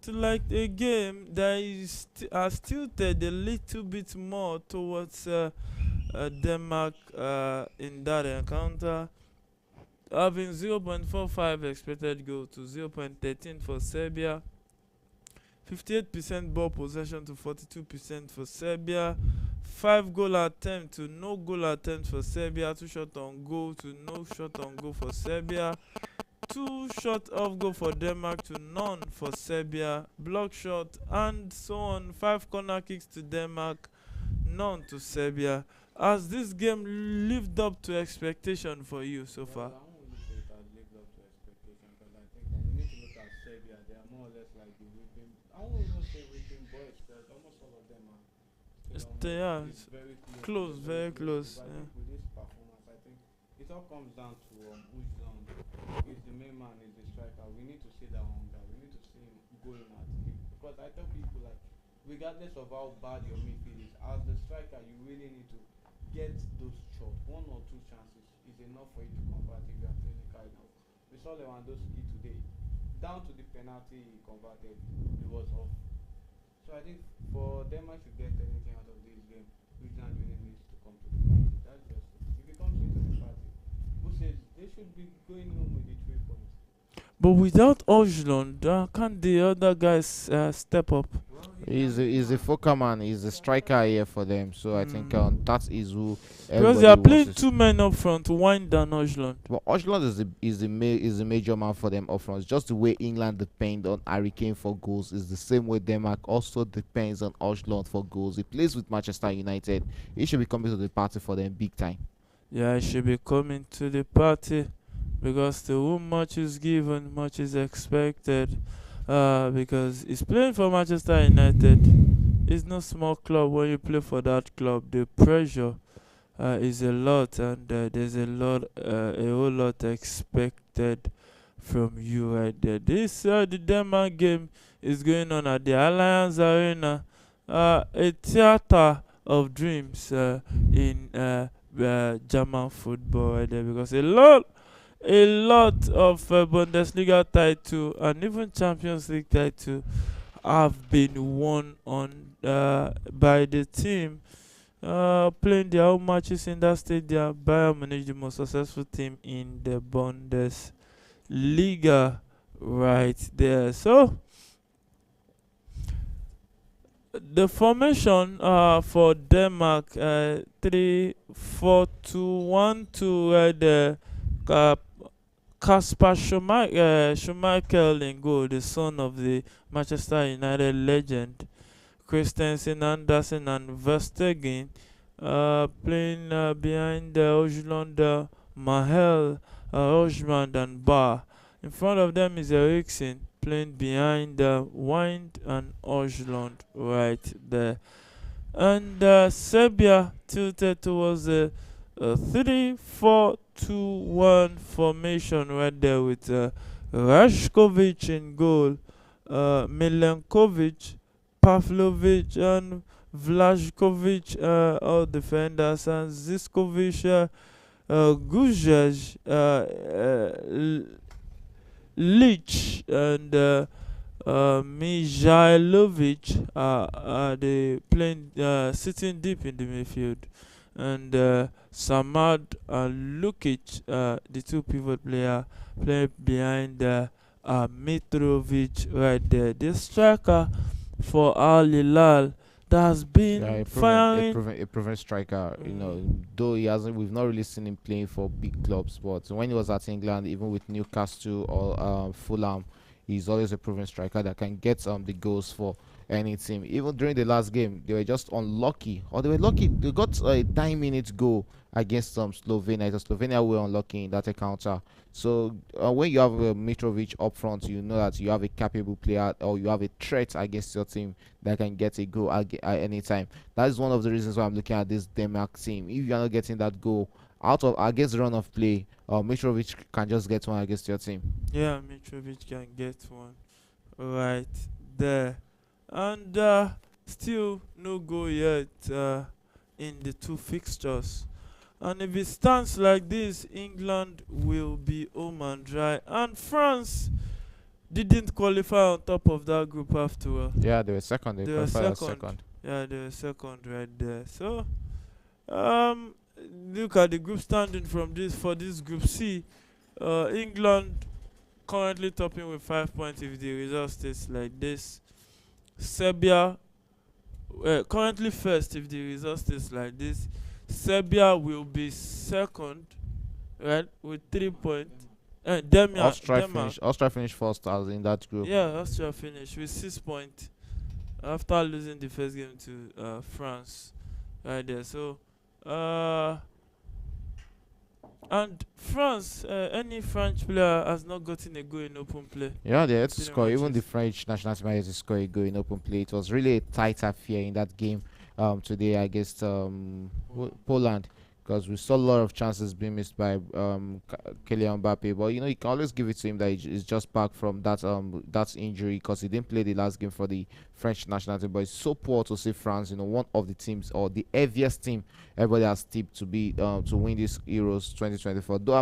like a game that is has tilted a little bit more towards Denmark in that encounter, having 0.45 expected goal to 0.13 for Serbia, 58% ball possession to 42% for Serbia, 5 goal attempt to no goal attempt for Serbia, 2 shot on goal to no shot on goal for Serbia, 2 shot off goal for Denmark to none for Serbia, block shot and so on, 5 corner kicks to Denmark, none to Serbia. Has this game lived up to expectation for you so far? Well, I won't really say it has lived up to expectation because I think when you need to look at Serbia, they are more or less like the whipping. I won't even say whipping boys because almost all of them are still almost Yeah, it's very close, very close. But I Yeah. think with this performance, I think it all comes down to Ujland. He's the main man, he's the striker. We need to see that one guy. We need to see him going at it because I tell people like, regardless of how bad your midfield is, as the striker, you really need to get those shots. 1 or 2 chances is enough for you to convert if you are clinical enough. We saw Lewandowski today, down to the penalty he converted, it was off. So I think for Denmark to get anything out of this game, Ujland really needs to come to the party. That's just it. If he comes into the party, who says they should be going home with the 3 points? But without Ojlund, can't the other guys step up? Well, He's a focal man. He's a striker here for them. So I think Mm. that is who Because they everybody are wants playing to 2 men up front, Wine than Ojlund. But Ojland is the major man for them up front. Just the way England depend on Harry Kane for goals is the same way Denmark also depends on Ojland for goals. He plays with Manchester United. He should be coming to the party for them big time. Yeah, I should be coming to the party because to whom much is given, much is expected. Because he's playing for Manchester United. It's no small club when you play for that club. The pressure is a lot, and there's a whole lot expected from you right there. This the Denmark game is going on at the Allianz Arena, a theater of dreams in German football right there, because a lot of Bundesliga title and even Champions League title have been won on by the team playing their own matches in that stadium. Bayern Munich, the most successful team in the Bundesliga, right there. So the formation for Denmark 3-4-2-1-2 right there. Kasper Schmeichel in goal, the son of the Manchester United legend. Christensen, Andersen, and Verstegen playing behind Ojlund, Mahel, Ojman, and Bar. In front of them is Eriksen playing behind Wind and Ojlund right there. And Serbia tilted towards a 3-4-2-1 formation right there with Rashkovic in goal, Milenkovic, Pavlovic, and Vlaškovic, all defenders, and Ziskovic, Guzej, Lich, and Mijailovic are they playing sitting deep in the midfield, and Samad and Lukic, the 2 pivot player, play behind Mitrovic right there. The striker for Al Hilal that has been firing. A proven striker. You know, though he hasn't, we've not really seen him playing for big clubs. But when he was at England, even with Newcastle or Fulham, he's always a proven striker that can get the goals for any team. Even during the last game, they were just unlucky, or they were lucky. They got a 9-minute goal against Slovenia. It was Slovenia who were unlucky in that encounter. So when you have Mitrovic up front, you know that you have a capable player, or you have a threat against your team that can get a goal at any time. That is one of the reasons why I'm looking at this Denmark team. If you are not getting that goal out of against the run of play, Mitrovic can just get one against your team. Yeah, Mitrovic can get one right there. And still no goal yet in the 2 fixtures. And if it stands like this, England will be home and dry. And France, didn't qualify on top of that group after all. Yeah, they were second. They They were qualified as second. second. Yeah, they were second right there. So, um, look at the group standing from this for this group C. England currently topping with 5 points if the result stays like this. Serbia currently first if the result stays like this. Serbia will be second, right, with 3 points. Denmark. Austria finished first as in that group. Yeah, Austria finished with 6 points after losing the first game to France, right there. So, and France, any French player has not gotten a goal in open play. Yeah, they had to Three score. Even the matches. French national team had to score a goal in open play. It was really a tight affair in that game today against Poland, because we saw a lot of chances being missed by Kylian Mbappe. But you know, you can always give it to him that he's just back from that injury, because he didn't play the last game for the French national team. But it's so poor to see France, you know, one of the teams or the heaviest team everybody has tipped to be to win this Euros 2024. Though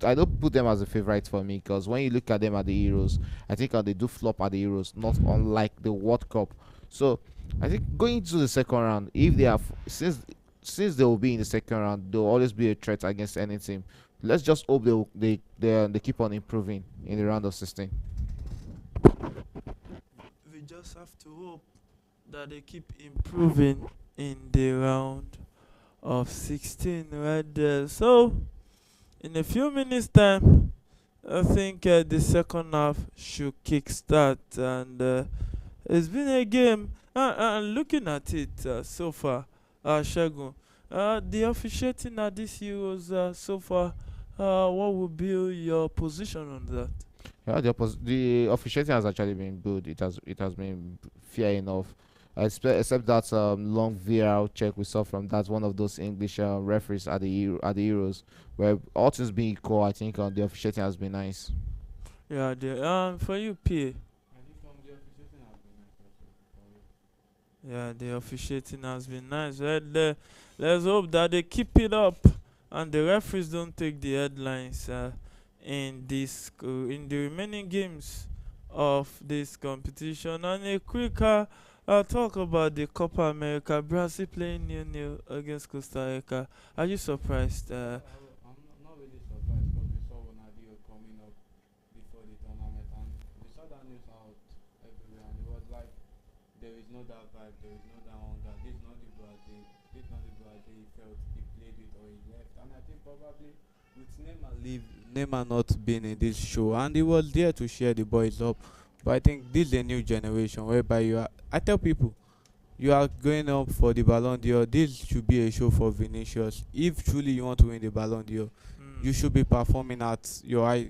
I don't put them as a favorite for me, because when you look at them at the Euros, I think they do flop at the Euros, not unlike the World Cup. So I think going to the second round, if they have since they will be in the second round, they'll always be a threat against any team. Let's just hope they keep on improving in the round of 16. We just have to hope that they keep improving in the round of 16 right there. So, in a few minutes' time, I think the second half should kickstart, and it's been a game. And looking at it so far, Shagun, the officiating at this Euros so far, what would be your position on that? Yeah, the officiating has actually been good. It has been fair enough. Except that long VAR check we saw from that one of those English referees at at the Euros, where all things being equal, I think the officiating has been nice. Yeah, for you, P. I think the officiating has been nice also. Yeah, the officiating has been nice. Right there. Let's hope that they keep it up and the referees don't take the headlines in the remaining games of this competition. And a quick talk about the Copa America. Brazil playing 0-0 against Costa Rica. Are you surprised? I'm not really surprised because we saw Ronaldo coming up before the tournament, and we saw that news out everywhere, and it was like there is no that vibe, there is no that hunger. This is not the Brazil. This is not the Brazil he felt he played with or he left. And I think probably with Neymar not being in this show, and he was there to share the boys up. But I think this is a new generation whereby you are. I tell people you are going up for the Ballon d'Or. This should be a show for Vinicius. If truly you want to win the Ballon d'Or, you should be performing at your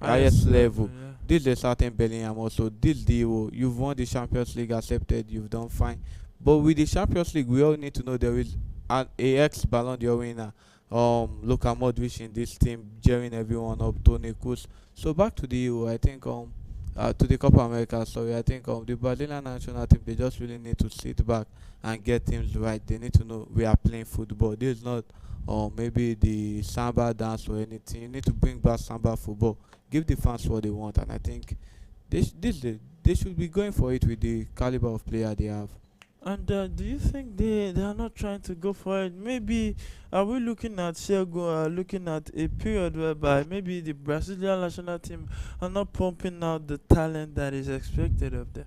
highest level. Yeah. This is a certain Bellingham also. This is the hero. You've won the Champions League, accepted. You've done fine. But with the Champions League, we all need to know there is a ex Ballon d'Or winner. Luka Modric in this team, jeering everyone up. Toni Kroos. So back to the hero. I think to the Copa America. Sorry, I think the Brazilian national team, they just really need to sit back and get things right. They need to know we are playing football. This is not maybe the samba dance or anything. You need to bring back samba football. Give the fans what they want, and I think they should be going for it with the caliber of player they have. And do you think they are not trying to go for it? Maybe are we looking at Sergio, looking at a period whereby maybe the Brazilian national team are not pumping out the talent that is expected of them?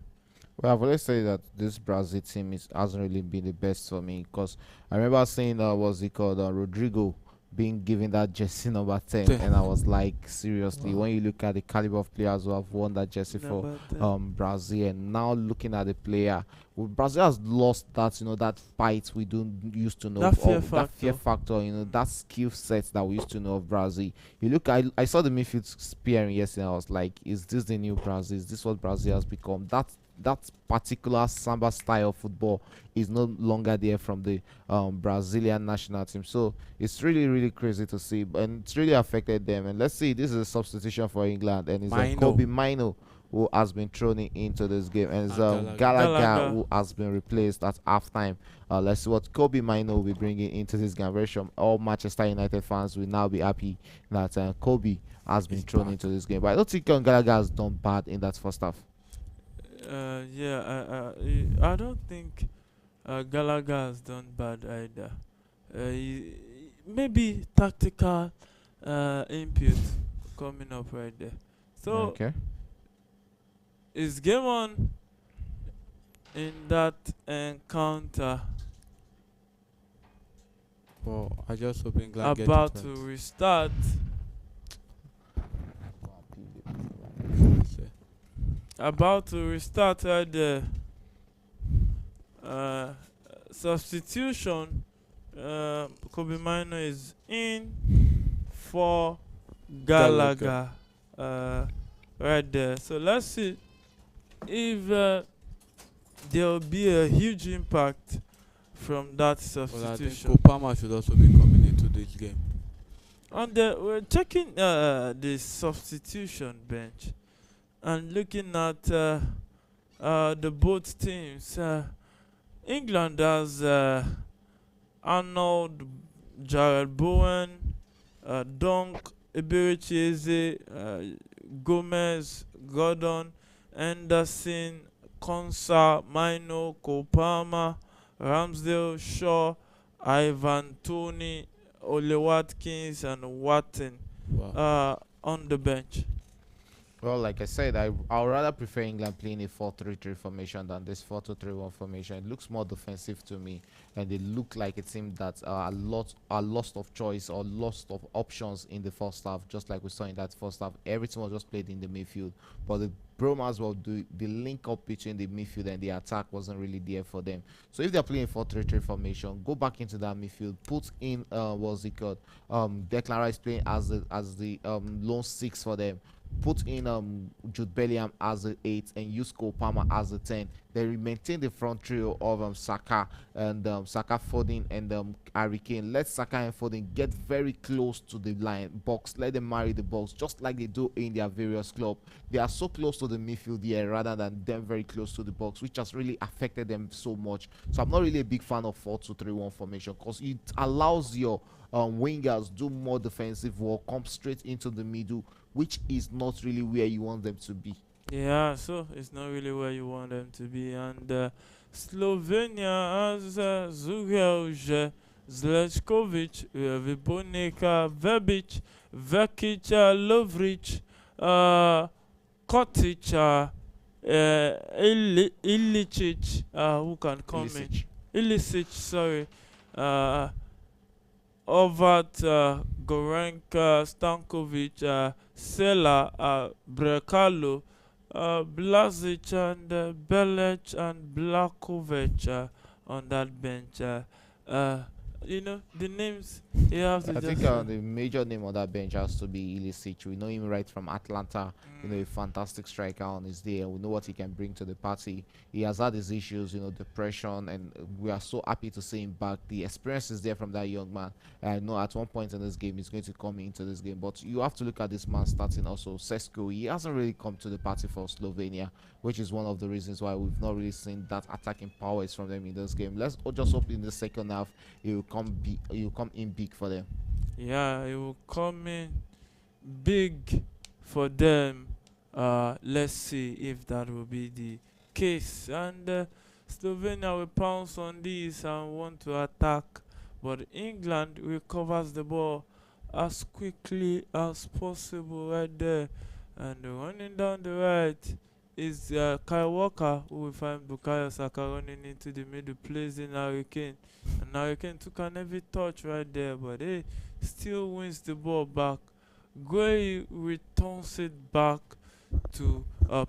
Well, I've always said that this Brazil team hasn't really been the best for me, because I remember seeing what's it called, Rodrigo being given that jersey number 10, and I was like, seriously, Wow. when you look at the caliber of players who have won that jersey for Number 10. Brazil, and now looking at the player, well, Brazil has lost that, that fight we don't used to know That fear of, that fear factor. factor, that skill set that we used to know of Brazil. You look, I saw the midfield spearing yesterday, and I was like, is this the new Brazil? Is this what Brazil has become? That particular samba style of football is no longer there from the Brazilian national team. So it's really, really crazy to see, and it's really affected them. And let's see, this is a substitution for England, and it's Kobe Mino who has been thrown into this game, and it's Gallagher who has been replaced at halftime. Let's see what Kobe Mino will be bringing into this game. Very sure all Manchester United fans will now be happy that Kobe has been He's thrown back. into this game. But I don't think Gallagher has done bad in that first half. Yeah, I don't think Gallagher has done bad either. Maybe tactical input coming up right there. So Okay. is game on in that encounter But I just hope England get about it to right. restart? So, About to restart right there. Uh, Substitution. Kobe Mino is in for Gallagher. Right there. So let's see if there will be a huge impact from that but I think substitution. Kopama should also be coming into this game. And we're checking the substitution bench and looking at the both teams. England has Arnold, Jared Bowen, Dunk, Ibericheze, Gomez, Gordon, Anderson, Konsa, Mino, Kopama, Ramsdale, Shaw, Ivan Toney, Ole Watkins, and Watton Wow. on the bench. Well, like I said, I would rather prefer England playing a 4-3-3 formation than this 4-2-3-1 formation. It looks more defensive to me, and they look like a team that are lost of choice or lost of options in the first half, just like we saw in that first half. Everything was just played in the midfield, but the Bromas well do the link up between the midfield and the attack wasn't really there for them. So if they're playing 4-3-3 formation, go back into that midfield, put in what's it called? Declan Rice playing as the lone six for them. Put in Jude Bellingham as the 8 and use Cole Palmer as the 10. They maintain the front trio of Saka and Saka, Foden, and Harry Kane. Let Saka and Foden get very close to the line box. Let them marry the box just like they do in their various clubs. They are so close to the midfield here rather than them very close to the box, which has really affected them so much. So I'm not really a big fan of 4-2-3-1 formation because it allows your wingers do more defensive work, come straight into the middle, which is not really where you want them to be. Yeah, so it's not really where you want them to be. And Slovenia has Zugelj, Zlečkovic, Vibonika, Verbic, Vekic, Lovric, Kotic, Ilicic, who can come in. Ilicic. Ilicic, sorry. Ovat, Gorenka, Stankovic, Sela, Brekalo, Blazic, and Belec and Blakovic on that bench. The names you have to I just. think the major name on that bench has to be Ilicic. We know him right from Atlanta. A fantastic striker on his day, and we know what he can bring to the party. He has had his issues, depression, and we are so happy to see him back. The experience is there from that young man. I know at one point in this game he's going to come into this game, but you have to look at this man starting also. Sesko, he hasn't really come to the party for Slovenia, which is one of the reasons why we've not really seen that attacking powers from them in this game. Let's just hope in the second half he will come in big for them. Yeah, it will come in big for them. Let's see if that will be the case. And Slovenia will pounce on this and want to attack, but England recovers the ball as quickly as possible right there. And running down the right is Kyle Walker, who will find Bukayo Saka running into the middle, plays in Harry Kane. And Harry Kane took an heavy touch right there, but he still wins the ball back. Gray returns it back to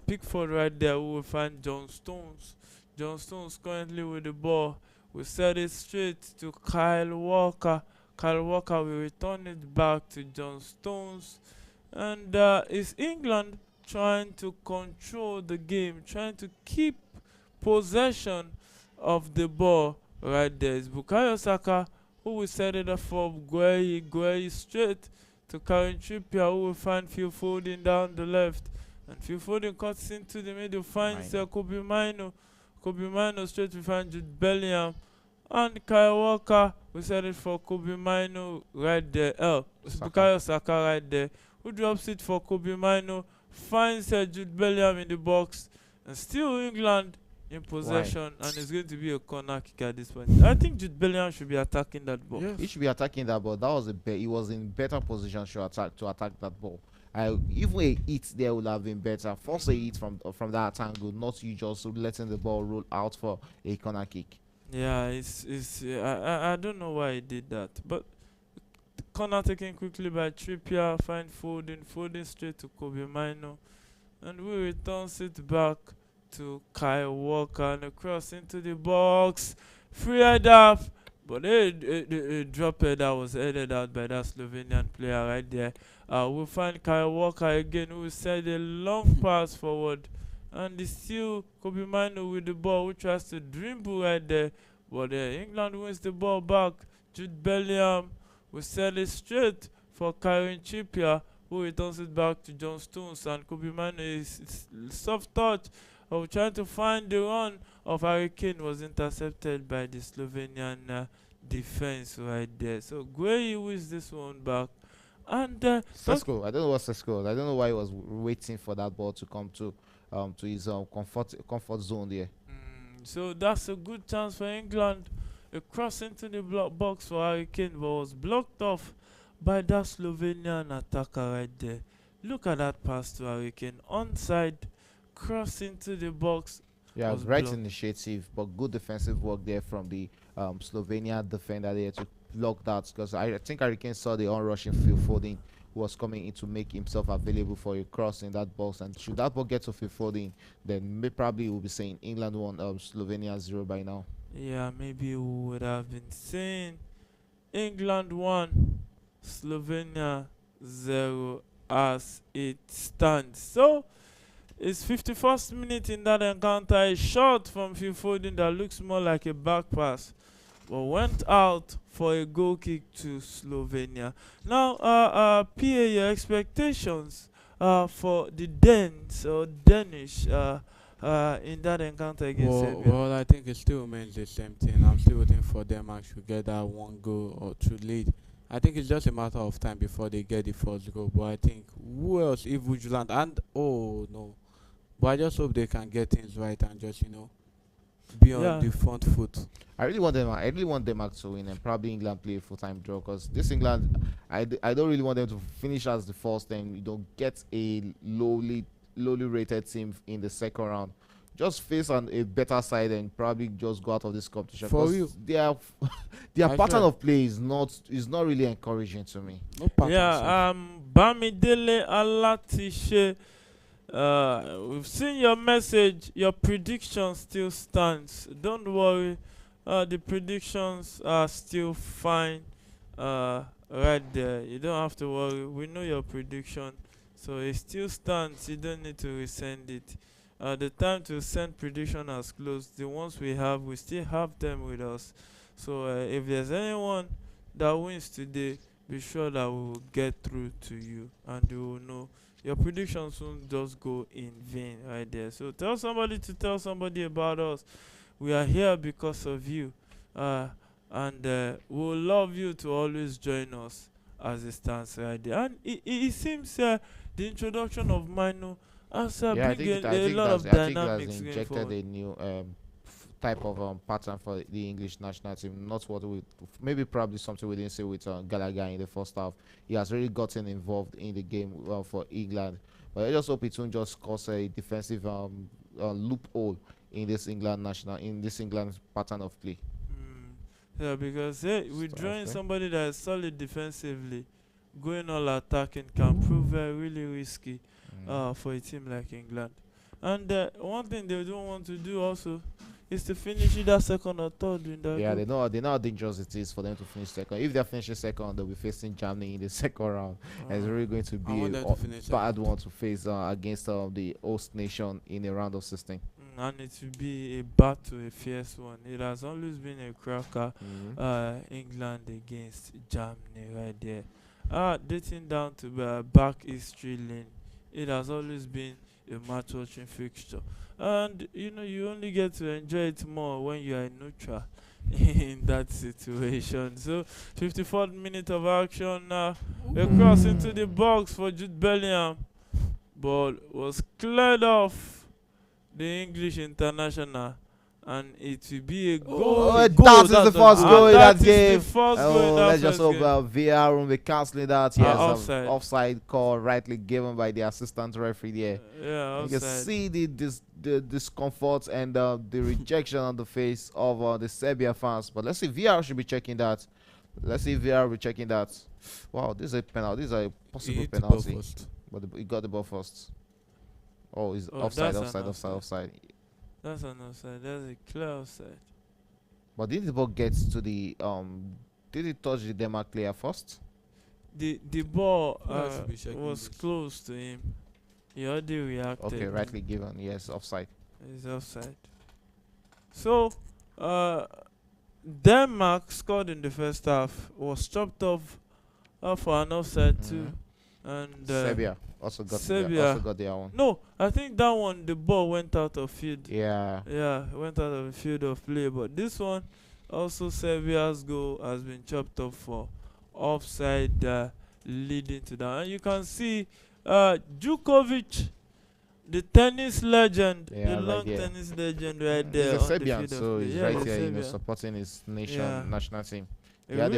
Pickford right there, who will find John Stones. John Stones currently with the ball. We set it straight to Kyle Walker. Kyle Walker will return it back to John Stones. And is England trying to control the game, trying to keep possession of the ball right there? It's Bukayo Saka who will set it up for Gueye straight to Karen Trippier, who will find Phil Foden down the left. And Phil Foden cuts into the middle, finds Kobe Mino. Kobe Mino straight to find Jude Bellingham. And Kyle Walker, we set it for Kobe Mino right there. Bukayo Saka right there. who drops it for Kobe Mino, finds Jude Bellingham in the box, and still England in possession, and it's going to be a corner kick at this point. I think Jude Bellingham should be attacking that ball. He should be attacking that ball. That was he was in better position to attack that ball. Even a hit there would have been better. Force a hit from that angle, not you just letting the ball roll out for a corner kick. Yeah, I don't know why he did that, but corner taken quickly by Trippier, find Foden straight to Kobe Mino, and we returns it back to Kyle Walker and a cross into the box. Free header, but a drop header was headed out by that Slovenian player right there. We'll find Kyle Walker again, who will send a long pass forward, and it's still Kobe Mino with the ball, who tries to dribble right there, but England wins the ball back. Jude Bellingham will send it straight for Kieran Trippier, who returns it back to John Stones, and Kobe Mino is soft touch of trying to find the run of Harry Kane, was intercepted by the Slovenian defense right there. So Gueye wins this one back. And Sesko, I don't know what Sesko. I don't know why he was waiting for that ball to come to his comfort zone there. So that's a good chance for England. A cross into the box for Harry Kane, but was blocked off by that Slovenian attacker right there. Look at that pass to Harry Kane. Onside, cross into the box. Yeah, right initiative, but good defensive work there from the Slovenia defender there to block that, because I think Harry Kane saw the onrushing Phil Foden, who was coming in to make himself available for a cross in that box, and should that ball get to Phil Foden, then probably we'll be saying England won, Slovenia 0 by now. Yeah, maybe we would have been saying England 1, Slovenia 0 as it stands. So it's 51st minute in that encounter. A shot from Phil Foden that looks more like a back pass, but went out for a goal kick to Slovenia. Now, PA, your expectations for the Danes or Danish in that encounter against Serbia? Well, I think it still remains the same thing. I'm still waiting for Denmark to get that one goal or two lead. I think it's just a matter of time before they get the first goal. But I think who else if Vigilant and but I just hope they can get things right and just be on the front foot. I really want Denmark to win and probably England play a full-time draw, because this England, I don't really want them to finish as the first time. You don't get a lowly rated team in the second round. Just face on a better side and probably just go out of this competition. For real, their pattern of play is not really encouraging to me. No pattern. Bamidele Alatishe. We've seen your message. Your prediction still stands. Don't worry. The predictions are still fine. Right there. You don't have to worry. We know your prediction, so it still stands. You don't need to resend it. The time to send prediction has closed. The ones we have, we still have them with us. So if there's anyone that wins today, be sure that we will get through to you, and you will know. Your predictions won't just go in vain right there. So tell somebody to tell somebody about us. We are here because of you. And we'll love you to always join us as it stands right there. And it seems the introduction of Mino has bring a lot of dynamics. Injected a new type of pattern for the English national team. Not what we maybe probably something we didn't see with Gallagher in the first half. He has really gotten involved in the game for England, but I just hope it won't just cause a defensive loophole in this England pattern of play. Yeah, because withdrawing somebody that is solid defensively, going all attacking can prove really risky for a team like England. And one thing they don't want to do also is to finish either second or third in that group. They know how dangerous it is for them to finish second. If they're finishing second, they'll be facing Germany in the second round. And it's really going to be a bad one to face against the host nation in a round of 16. And it will be a battle, a fierce one. It has always been a cracker, England against Germany right there. Dating down to back history lane, it has always been a match-watching fixture. And you only get to enjoy it more when you are neutral. in that situation. So 54th minute of action. A cross into the box for Jude Bellingham. Ball was cleared off the English international, and it will be a goal. Oh, Goal, that is the that's first what- goal in and that is game. The first goal in Oh, that let's just first hope game. VAR will be cancelling that. Yes, Offside. offside call rightly given by the assistant referee there. Yeah, You can offside. see the discomfort and the rejection on the face of the Serbia fans. But let's see, VR should be checking that. Let's see if VR will be checking that. Wow, this is a penalty. This is a He possible hit the ball penalty. first. But he got the ball first. Oh, he's Oh, offside, that's an offside, offside, offside. offside. That's an offside. That's a clear offside. But did the ball get to the Did it touch the Denmark player first? The ball Well, I should be checking was this. close to him. He already reacted. Okay, rightly given. Yes, offside. It's offside. So, Denmark scored in the first half. Was chopped off for an offside too, and Serbia also got Serbia. also got their own. no, I think that one the ball went out of field. Yeah. Yeah, went out of the field of play. But this one, also Serbia's goal has been chopped off for offside, leading to that. And you can see Djukovic, the tennis legend, Yeah, the right long there. tennis legend right He's there a on Serbian, the field so of play. he's Yeah, right he's here, Serbian. supporting his nation Yeah. national team. A Yeah, re-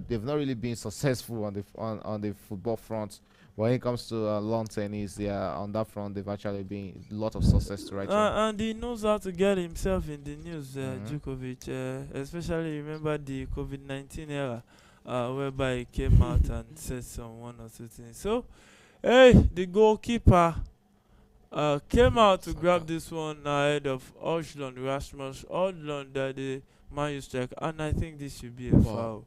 they've not really been successful on the football front. When it comes to lawn tennis, yeah, on that front they've actually been a lot of success to right now. and he knows how to get himself in the news, Mhm. Djokovic. Especially remember the COVID-19 era, whereby he came out and said some one or two things. So, hey, the goalkeeper came out to grab this one ahead of Rasmus Højlund, the Man U striker, and I think this should be a Wow. foul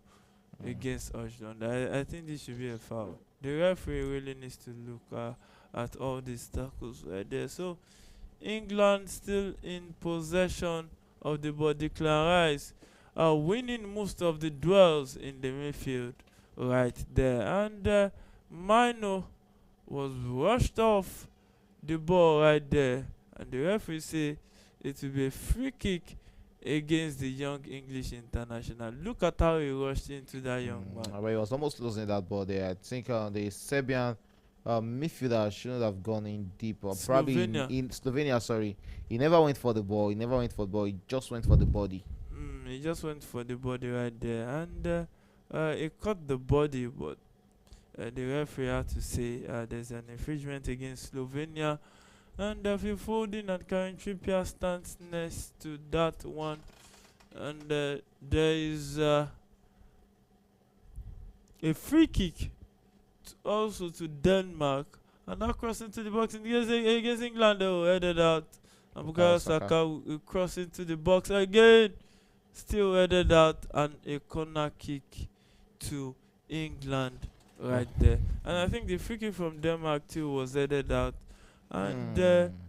against Højlund. I think this should be a foul. The referee really needs to look at all these tackles right there. So England still in possession of the ball. Declan Rice winning most of the duels in the midfield right there. And Mino was rushed off the ball right there. And the referee say it will be a free kick against the young English international. Look at how he rushed into that young man. But he was almost losing that ball there. I think the Serbian midfielder shouldn't have gone in deep, or probably Slovenia. in Slovenia. Sorry, he never went for the ball. He He just went for the body. He just went for the body right there, and he caught the body, but the referee had to say there's an infringement against Slovenia, and Phil Foden and Karen Trippier stands next to that one, and there is a free kick also to Denmark, and that cross into the box against England. They were headed out, and Bukayo Saka will cross into the box again, still headed out, and a corner kick to England right there. And I think the free kick from Denmark too was headed out, and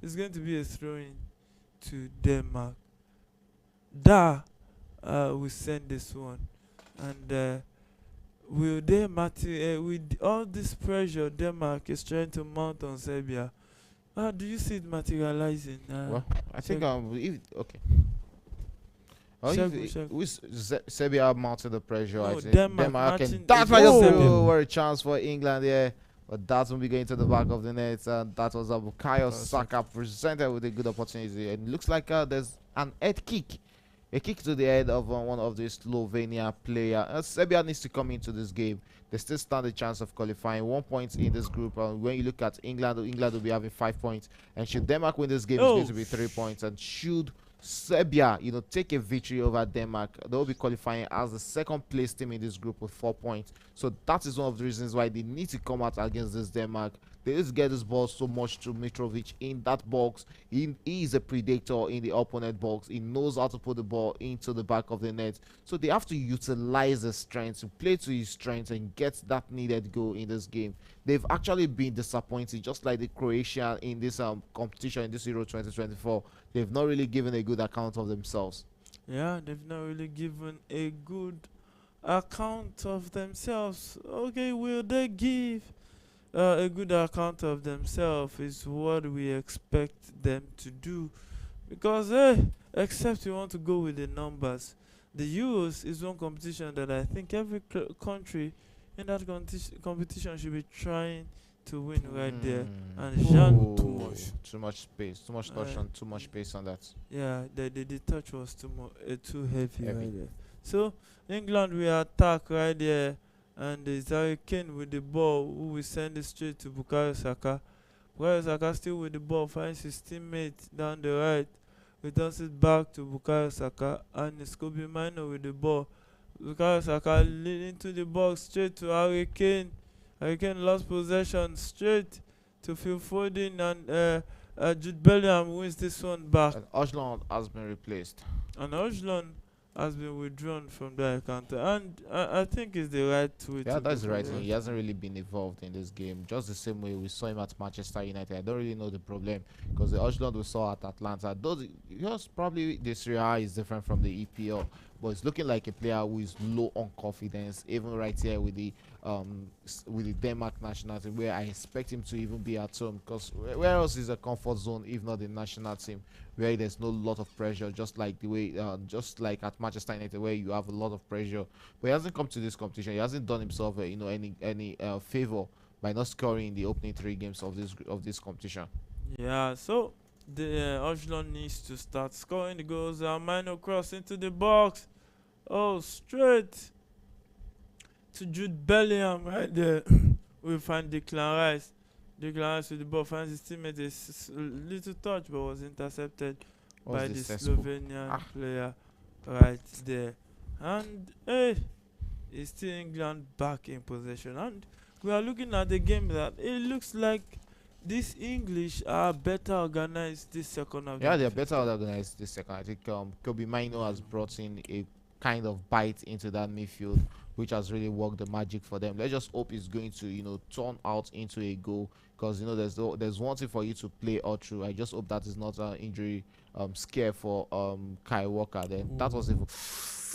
it's going to be a throw-in to Denmark. We send this one, and will they with all this pressure Denmark is trying to mount on Serbia? Do you see it materializing? Well, I think okay. Serbia mounted the pressure. No, I think Denmark Denmark matching and that against was Serbia. were a chance for England there, but that will be going to the back of the net. That was Bukayo Saka presented with a good opportunity. And it looks like there's an head kick, a kick to the head of one of the Slovenia player. Serbia needs to come into this game. They still stand a chance of qualifying. 1 point in this group. When you look at England will be having 5 points. And should Denmark win this game, it's going to be 3 points. And should Serbia, take a victory over Denmark, they will be qualifying as the second place team in this group with 4 points. So that is one of the reasons why they need to come out against this Denmark. They just get this ball so much to Mitrovic in that box. He is a predator in the opponent box. He knows how to put the ball into the back of the net. So they have to utilize his strengths, to play to his strengths and get that needed goal in this game. They've actually been disappointing, just like the Croatia in this competition in this Euro 2024. They've not really given a good account of themselves. Yeah, they've not really given a good account of themselves. Okay, will they give a good account of themselves is what we expect them to do, because except you want to go with the numbers, the Euros is one competition that I think every country in that competition should be trying to win right there. And Jean, Too much. Too much space, too much touch uh, on, too much space on that. yeah, the touch was too heavy Heavy. right there. So England will attack right there, and there's Harry Kane with the ball, who will send it straight to Bukayo Saka. Bukayo Saka still with the ball, finds his teammate down the right, returns it back to Bukayo Saka, and it's Kobe Mino with the ball. Bukayo Saka leading to the box straight to Harry Kane. Harry Kane lost possession straight to Phil Foden, and Jude Bellingham wins this one back. And Ojland has been replaced. And Ojlund has been withdrawn from the encounter, and I think it's the right way Yeah, to that's go the right for thing. it. He hasn't really been involved in this game, just the same way we saw him at Manchester United. I don't really know the problem because the Ojland we saw at Atlanta, those just probably the Serie A is different from the EPL, but it's looking like a player who is low on confidence, even right here with the Denmark national team, where I expect him to even be at home. Because where else is a comfort zone if not the national team, where there's no lot of pressure, just like the way, just like at Manchester United, where you have a lot of pressure. But he hasn't come to this competition. He hasn't done himself, any favor by not scoring in the opening 3 games of this competition. Yeah, so the Ojlund needs to start scoring the goals. Minor cross into the box. Oh, straight to Jude Bellingham right there. We find Declan Rice. Declan Rice with the ball finds his teammate. A little touch, but was intercepted What's by the this cesspool? Slovenian player right there. And hey, it's still England back in possession. And we are looking at the game that it looks like these English are better organized this second half. Yeah, than they're the first better half. organized this second. I think Kobe Mino has brought in a kind of bite into that midfield, which has really worked the magic for them. Let's just hope it's going to, turn out into a goal, because there's one thing for you to play all through. I just hope that is not an injury scare for Kai Walker. Then that was even.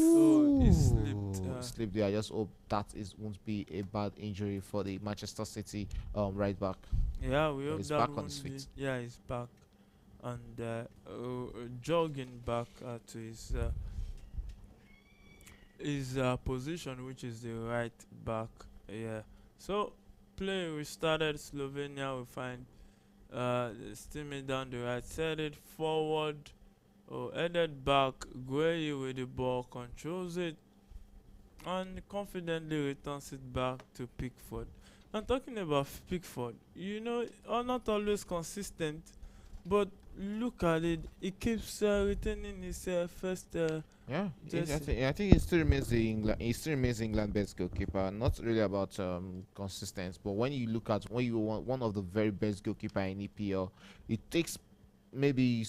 Oh, he slipped. Slipped there. I just hope that won't be a bad injury for the Manchester City right back. Yeah, we hope he's that back on won't his be- feet. Yeah, he's back, and jogging back to his position, which is the right back. Yeah. So play restarted. Slovenia will find steaming down the right, set it forward, headed back. Gueye with the ball controls it and confidently returns it back to Pickford. And talking about Pickford, not always consistent, but look at it. He keeps retaining his first. Yeah, Jesse. I think he still remains England best goalkeeper. Not really about consistency, but when you look at when you want one of the very best goalkeeper in EPL, it takes maybe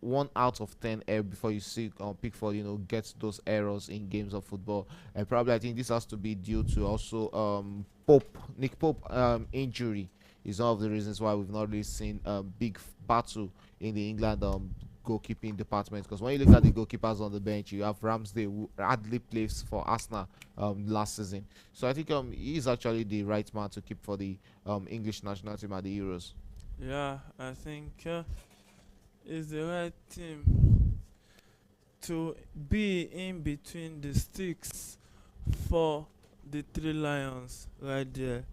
1 out of 10 error before you see Pickford, get those errors in games of football. And probably I think this has to be due to also Nick Pope injury is one of the reasons why we've not really seen a big battle in the England goalkeeping department. Because when you look at the goalkeepers on the bench, you have Ramsdale, who hardly plays for Arsenal last season. So I think he is actually the right man to keep for the English national team at the Euros. Yeah, I think is the right team to be in between the sticks for the Three Lions right there,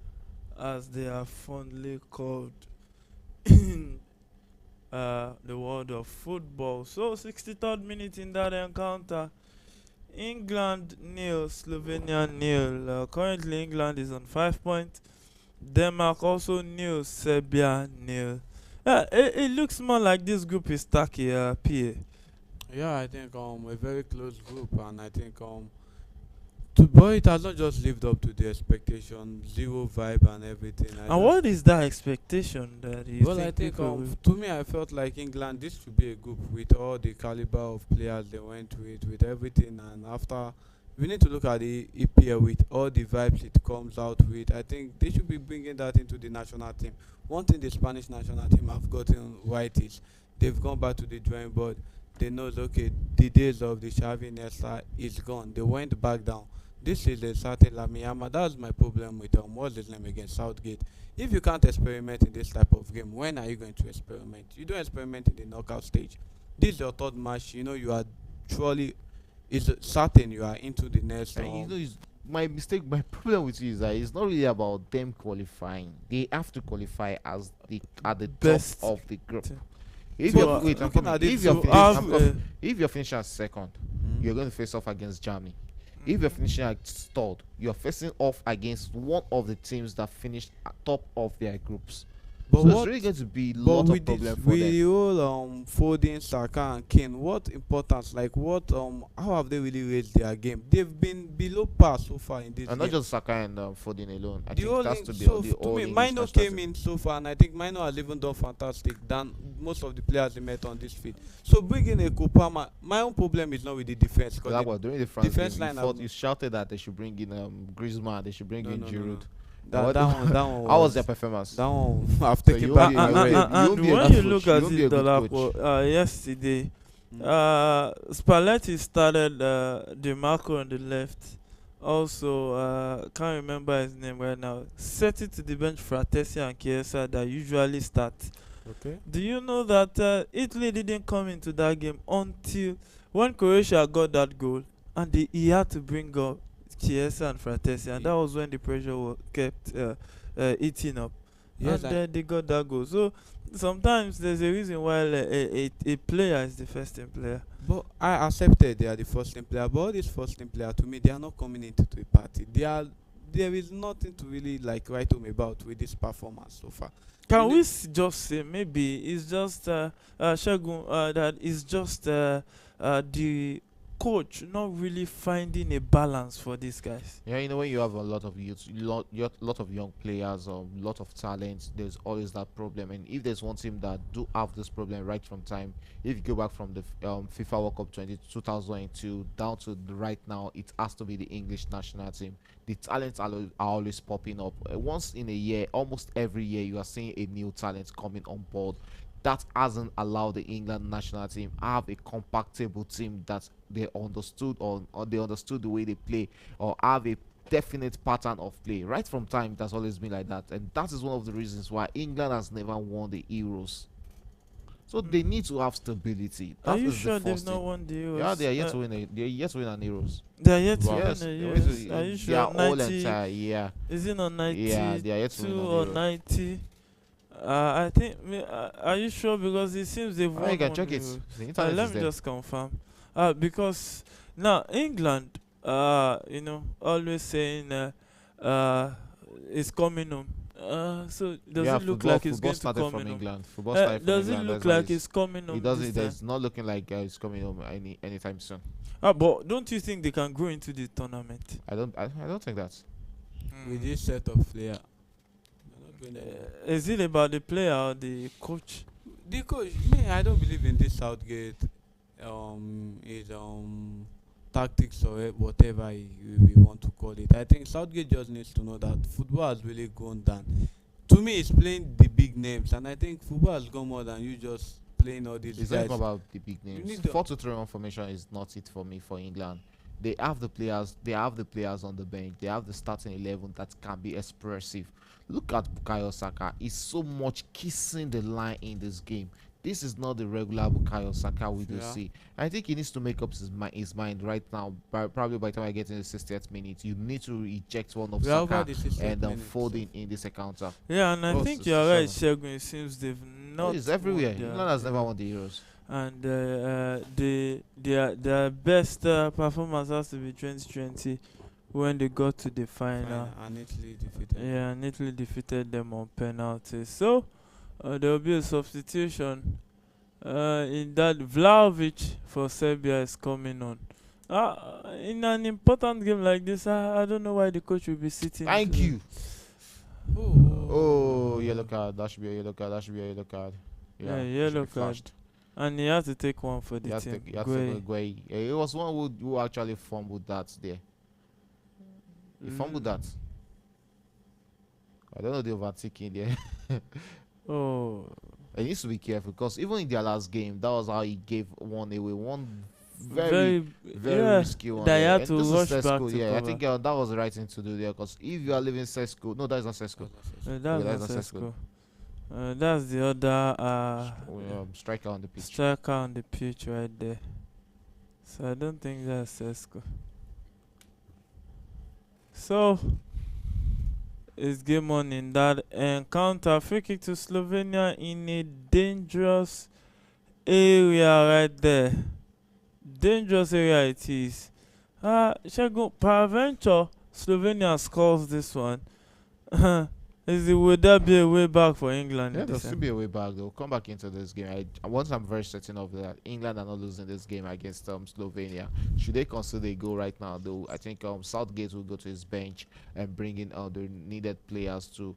as they are fondly called in the world of football. So 63rd minute in that encounter, England nil, Slovenia nil. Currently England is on 5 points. Denmark also nil, Serbia nil. Yeah, it looks more like this group is tacky, PA. Yeah, I think a very close group, and I think but it has not just lived up to the expectation, zero vibe and everything. And what is that expectation that you Well, I think think people will? to me, I felt like England. This should be a group with all the caliber of players they went with everything. And after, we need to look at the EPL with all the vibes it comes out with. I think they should be bringing that into the national team. One thing the Spanish national team have gotten right is they've gone back to the drawing board. They know, okay, the days of the Xavi Nesta is gone. They went back down. This is a certain Lamiyama. That's my problem with what's his name against Southgate. If you can't experiment in this type of game, when are you going to experiment? You don't experiment in the knockout stage. This is your third match. You are truly it's certain you are into the next. And my mistake, my problem with you is that it's not really about them qualifying. They have to qualify as the at the Best top of the group. team. If So, you're wait, I'm looking coming. at it, If you're so finishing, have, I'm coming. If you're finishing as second, you're going to face off against Germany. If you're finishing as third, you're facing off against one of the teams that finished at top of their groups. But So it's what? really going to be a But lot with of this, problem for with them. the whole Foden, Saka, and Kane, what importance? Like what? How have they really raised their game? They've been below par so far in this And game. not just Saka and Foden alone. I The think whole it has Eng- to be so the to whole me, English Mino national came team. in so far, and I think Mino has even done fantastic than most of the players they met on this field. So bringing a Kopama, my own problem is not with the defense. That Because was during the France defense game, line you, have- you shouted that they should bring in Griezmann, they should bring in Giroud. that What- one, How was their performance? that one? I've So taken you back won't my be- word. you And won't be a when good you coach. look You at won't be a it, good Dolapo, coach. yesterday, Mm. Spalletti started DeMarco on the left. Also, can't remember his name right now. Set it to the bench Fratesi and Chiesa that usually start. Okay. Do you know that Italy didn't come into that game until when Croatia got that goal, and he had to bring up Chiesa and Fratesi, and that was when the pressure kept eating up. Yes, And then they got that goal. So sometimes there's a reason why a player is the first team player. but I accepted they are the first team player. But all these first team player, to me, they are not coming into the party. There is nothing to really like write home about with this performance so far. Can Really? we just say maybe it's just Shagun, that it's just the coach not really finding a balance for these guys? Yeah, you know, when you have a lot of youth, lot of young players, a lot of talent, there's always that problem. And if there's one team that do have this problem right from time, if you go back from the FIFA World Cup 2002 down to right now, it has to be the English national team. The talents are always popping up. Once in a year, almost every year, you are seeing a new talent coming on board. That hasn't allowed the England national team have a compactable team that they understood or they understood the way they play or have a definite pattern of play. Right from time, that's always been like that, and that is one of the reasons why England has never won the Euros. So they need to have stability. Are That you is the sure they've first not thing. won the Euros? Yeah, they are yet to win. They are yet to win an Euros. They are yet to Wow. win Yes, the they Euros. Are you they are sure? all 90? entire. Yeah, Is it on 92 yeah, they are yet to win an or Euros. 90? I think. Are you sure? Because it seems they've Oh, won. you can one check it. Euros. The internet Let is me there. just confirm. Because now England, always saying it's coming home. So does Yeah, it look football, like it's football going to started come from home? England. Football started from Does it England. look That's why like it's coming home? it doesn't. this It's not looking like it's coming home anytime soon. time? But don't you think they can grow into the tournament? I don't think that. With this set of player, they're not going anywhere. Is it about the player or the coach? The coach, me, I don't believe in this Southgate. His tactics or whatever we want to call it. I think Southgate just needs to know that football has really gone down. To me, it's playing the big names, and I think football has gone more than you just playing all these It's guys. not about the big names. need to- 4-2-3-1 formation is not it for me for England. They have the players. They have the players on the bench. They have the starting 11 that can be expressive. Look at Bukayo Saka. He's so much kissing the line in this game. This is not the regular Bukayo Saka we do Yeah. see. I think he needs to make up his mind right now. Probably by the time I get in the 60th minute, you need to eject one of We are over Saka the 60th and minute. fold in this encounter. Yeah, and I Oh, think you're right, 67. Shegun. It seems they've not. It's everywhere. won their- England has never won the Euros. And their best performance has to be 2020 when they got to the final. And Italy defeated. Yeah, and Italy defeated them on penalties. So there will be a substitution in that. Vlahovic for Serbia is coming on. In an important game like this, I don't know why the coach will be sitting. Thank you. Oh, Oh, yellow card. That should be a yellow card. That should be a yellow card. Yeah, it should yellow be card. flashed. And he had to take one for the He has to, team. he has to Gueye. go Gueye. Yeah, it was one who actually fumbled that there. He fumbled that. I don't know the overtaking there. Oh, He needs to be careful because even in their last game, that was how he gave one away. One very, very very risky one. that he there. had And to this is rush back Sesko, to yeah, I cover. think that was the right thing to do there because if you are leaving Sesko, no, that is not Sesko. That's that's not not Sesko. That's the other Striker on the pitch. striker on the pitch right there. So I don't think that's Sesko. So it's game on in that encounter. Free kick to Slovenia in a dangerous area right there. Dangerous area it is. Shagun, peradventure, Slovenia scores this one. Would that be a way back for England? Yeah, in there'll this still end? be a way back. They'll come back into this game. Once I'm very certain of that, England are not losing this game against Slovenia. Should they consider a goal right now, though, I think Southgate will go to his bench and bring in the needed players to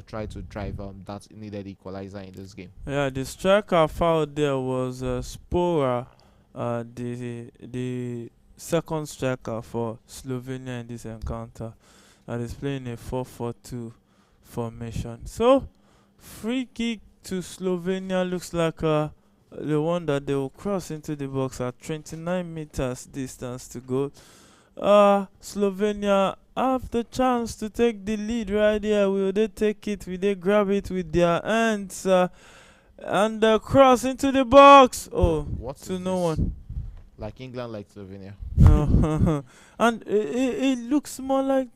try to drive that needed equalizer in this game. Yeah, the striker foul there was Spora, the second striker for Slovenia in this encounter, that is playing a 4-4-2 formation. So, free kick to Slovenia looks like the one that they will cross into the box at 29 meters distance to go. Slovenia have the chance to take the lead right here. Will they take it? Will they grab it with their hands? And cross into the box. Oh, What to is no this? one. Like England, like Slovenia. And it looks more like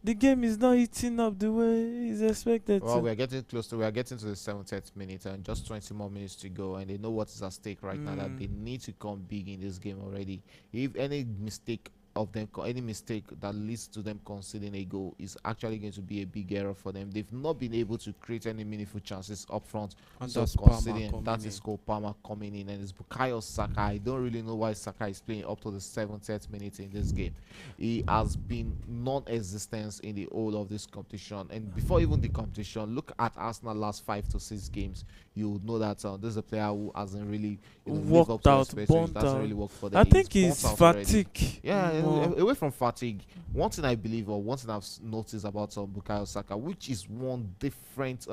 the game is not heating up the way it's expected Well, to. we are getting close to. We are getting to the 70th minute, and just 20 more minutes to go. And they know what is at stake right now. That they need to come big in this game already. If any mistake that leads to them conceding a goal is actually going to be a big error for them. They've not been able to create any meaningful chances up front. And So that's Palmer considering coming that in. is Cole Palmer coming in, and it's Bukayo Saka. I don't really know why Saka is playing up to the 70th minute in this game. He has been non-existent in the whole of this competition. And before even the competition, look at Arsenal last 5 to 6 games. You would know that this is a player who hasn't really lived up Worked to out, expectations. burnt Doesn't out. really work for them. I think He's he's burnt out already. fatigue. Yeah, more. away from fatigue. One thing I believe, or one thing I've noticed about Bukayo Saka, which is one different,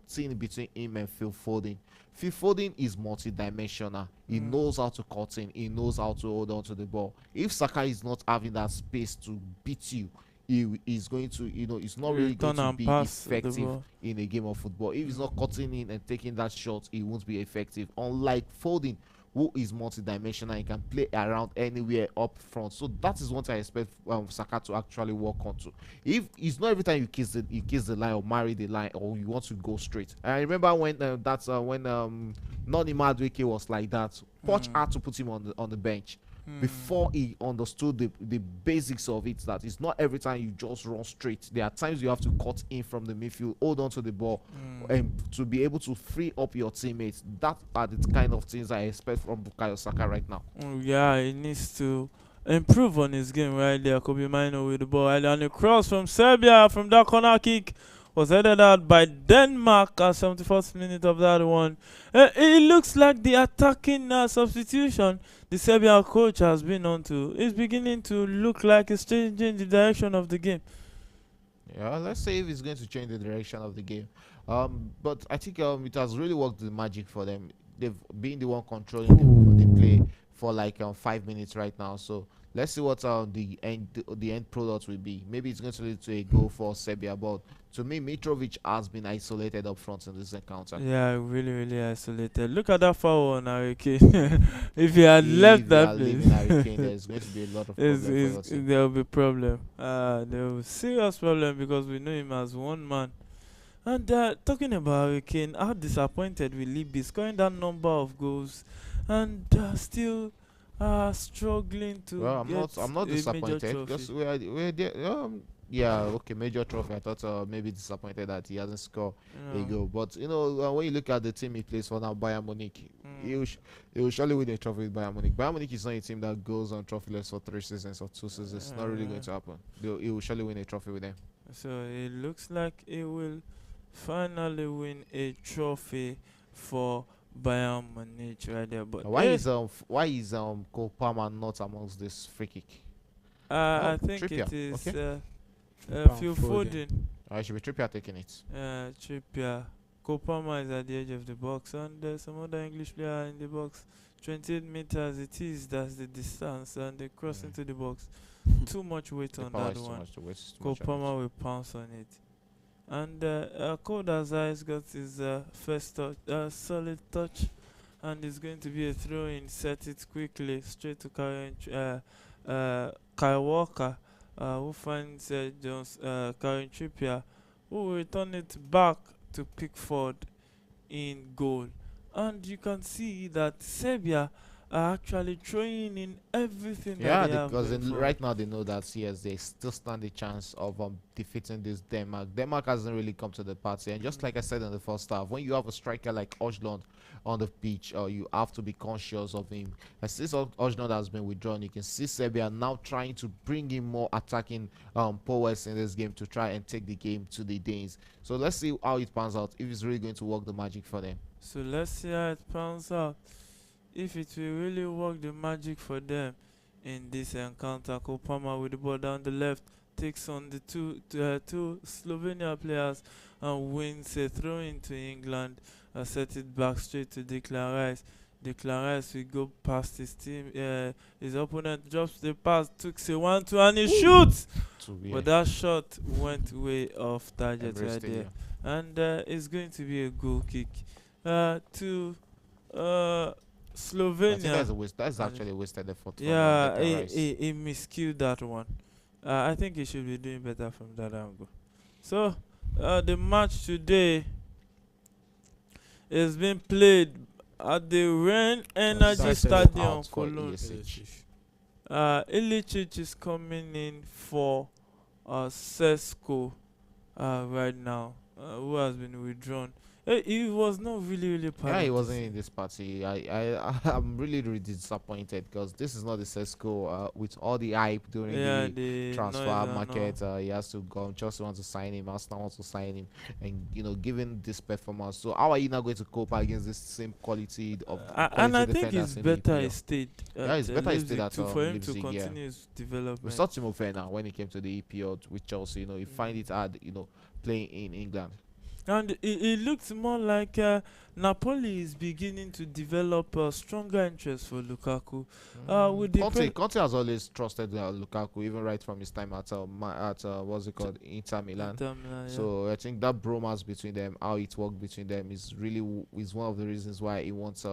thing between him and Phil Foden. Phil Foden is multi-dimensional. He knows how to cut in. He knows how to hold on to the ball. If Saka is not having that space to beat you, he is going to, it's not really going Return to and be pass the effective ball. in a game of football. If he's not cutting in and taking that shot, he won't be effective. Unlike Foden, who is multi-dimensional, he can play around anywhere up front. So that is what I expect Saka to actually work onto. If it's not every time you kiss the line or marry the line, or you want to go straight. I remember when Noni Madueke was like that. Poch had to put him on the bench before he understood the basics of it, that it's not every time you just run straight. There are times you have to cut in from the midfield, hold on to the ball, and to be able to free up your teammates. That are the kind of things I expect from Bukayo Saka right now. Yeah, he needs to improve on his game right there. Kobe Mino with the ball. And a cross from Serbia from that corner kick was headed out by Denmark at 71st minute of that one. It looks like the attacking substitution the Serbian coach has been on to is beginning to look like it's changing the direction of the game. Yeah, let's say if it's going to change the direction of the game. But I think it has really worked the magic for them. They've been the one controlling the play for like 5 minutes right now. So let's see what the end product will be. Maybe it's going to lead to a goal for Serbia, but to me, Mitrovic has been isolated up front in this encounter. Yeah, really, really isolated. Look at that foul on Harry Kane. If he had left that place, Harry Kane, there's going to be a lot of problems for your team. there will be problem. There will be serious problem because we know him as one man. And talking about Harry Kane, how disappointed will he be scoring that number of goals and still struggling to Well, get I'm not a major disappointed because trophy. we're there. Yeah, okay, major trophy. I thought maybe disappointed that he hasn't scored a goal. But when you look at the team he plays for now, Bayern Munich, he will surely win a trophy with Bayern Munich. Bayern Munich is not a team that goes on trophyless for 3 seasons or 2 seasons. It's not really going to happen. He will surely win a trophy with them. So it looks like he will finally win a trophy for Bayern Munich right there. But Why is Cole Palmer not amongst this free kick? I think Trippier, it is okay. Phil Foden. Foden. I should be Trippier taking it. Trippier. Kopama is at the edge of the box, and there's some other English player in the box. 28 meters it is, that's the distance, and they cross into the box. Too much weight The on power that is too one. much, the weight is too much on it. Kopama will pounce on it. And Code Azai's got his first touch, solid touch and it's going to be a throw in. Set it quickly straight to Kyle Walker, who finds Karen Trippier, who will return it back to Pickford in goal. And you can see that Serbia are actually throwing in everything Yeah, that they have because going forward. right now they know that yes, they still stand a chance of defeating this Denmark. Denmark hasn't really come to the party, and just like I said in the first half, when you have a striker like Ojlund on the pitch, you have to be conscious of him. As since Ojlund has been withdrawn, you can see Serbia now trying to bring in more attacking powers in this game to try and take the game to the Danes. So let's see how it pans out, if it's really going to work the magic for them. So let's see how it pans out. If it will really work the magic for them in this encounter. Kopama with the ball down the left takes on the two Slovenia players and wins a throw into England. Set it back straight to Declan Rice. Declan Rice will go past his team. His opponent drops the pass, took a 1-2 and he shoots. But that shot went way off target right there. And it's going to be a goal kick to Slovenia. I think that's actually a wasted effort. Yeah, he miscued that one. I think he should be doing better from that angle. So the match today is being played at the Ren Energy Stadium, Cologne. Ilicic is coming in for Sesko right now, who has been withdrawn. He was not really part. Yeah, he wasn't in this party. I'm really disappointed because this is not the Sesko with all the hype during the transfer market. He has to go. Chelsea wants to sign him. Arsenal wants to sign him, and given this performance, so how are you now going to cope against this same quality of? And I think it's better he stayed. Yeah, it's better he stayed for him to continue his development. We saw Timo Werner when he came to the EPL with Chelsea. He find it hard, playing in England. And it looks more like Napoli is beginning to develop a stronger interest for Lukaku. With the Conte has always trusted Lukaku, even right from his time at what's it called, Inter Milan. So I think that bromance between them, how it worked between them, is one of the reasons why he wants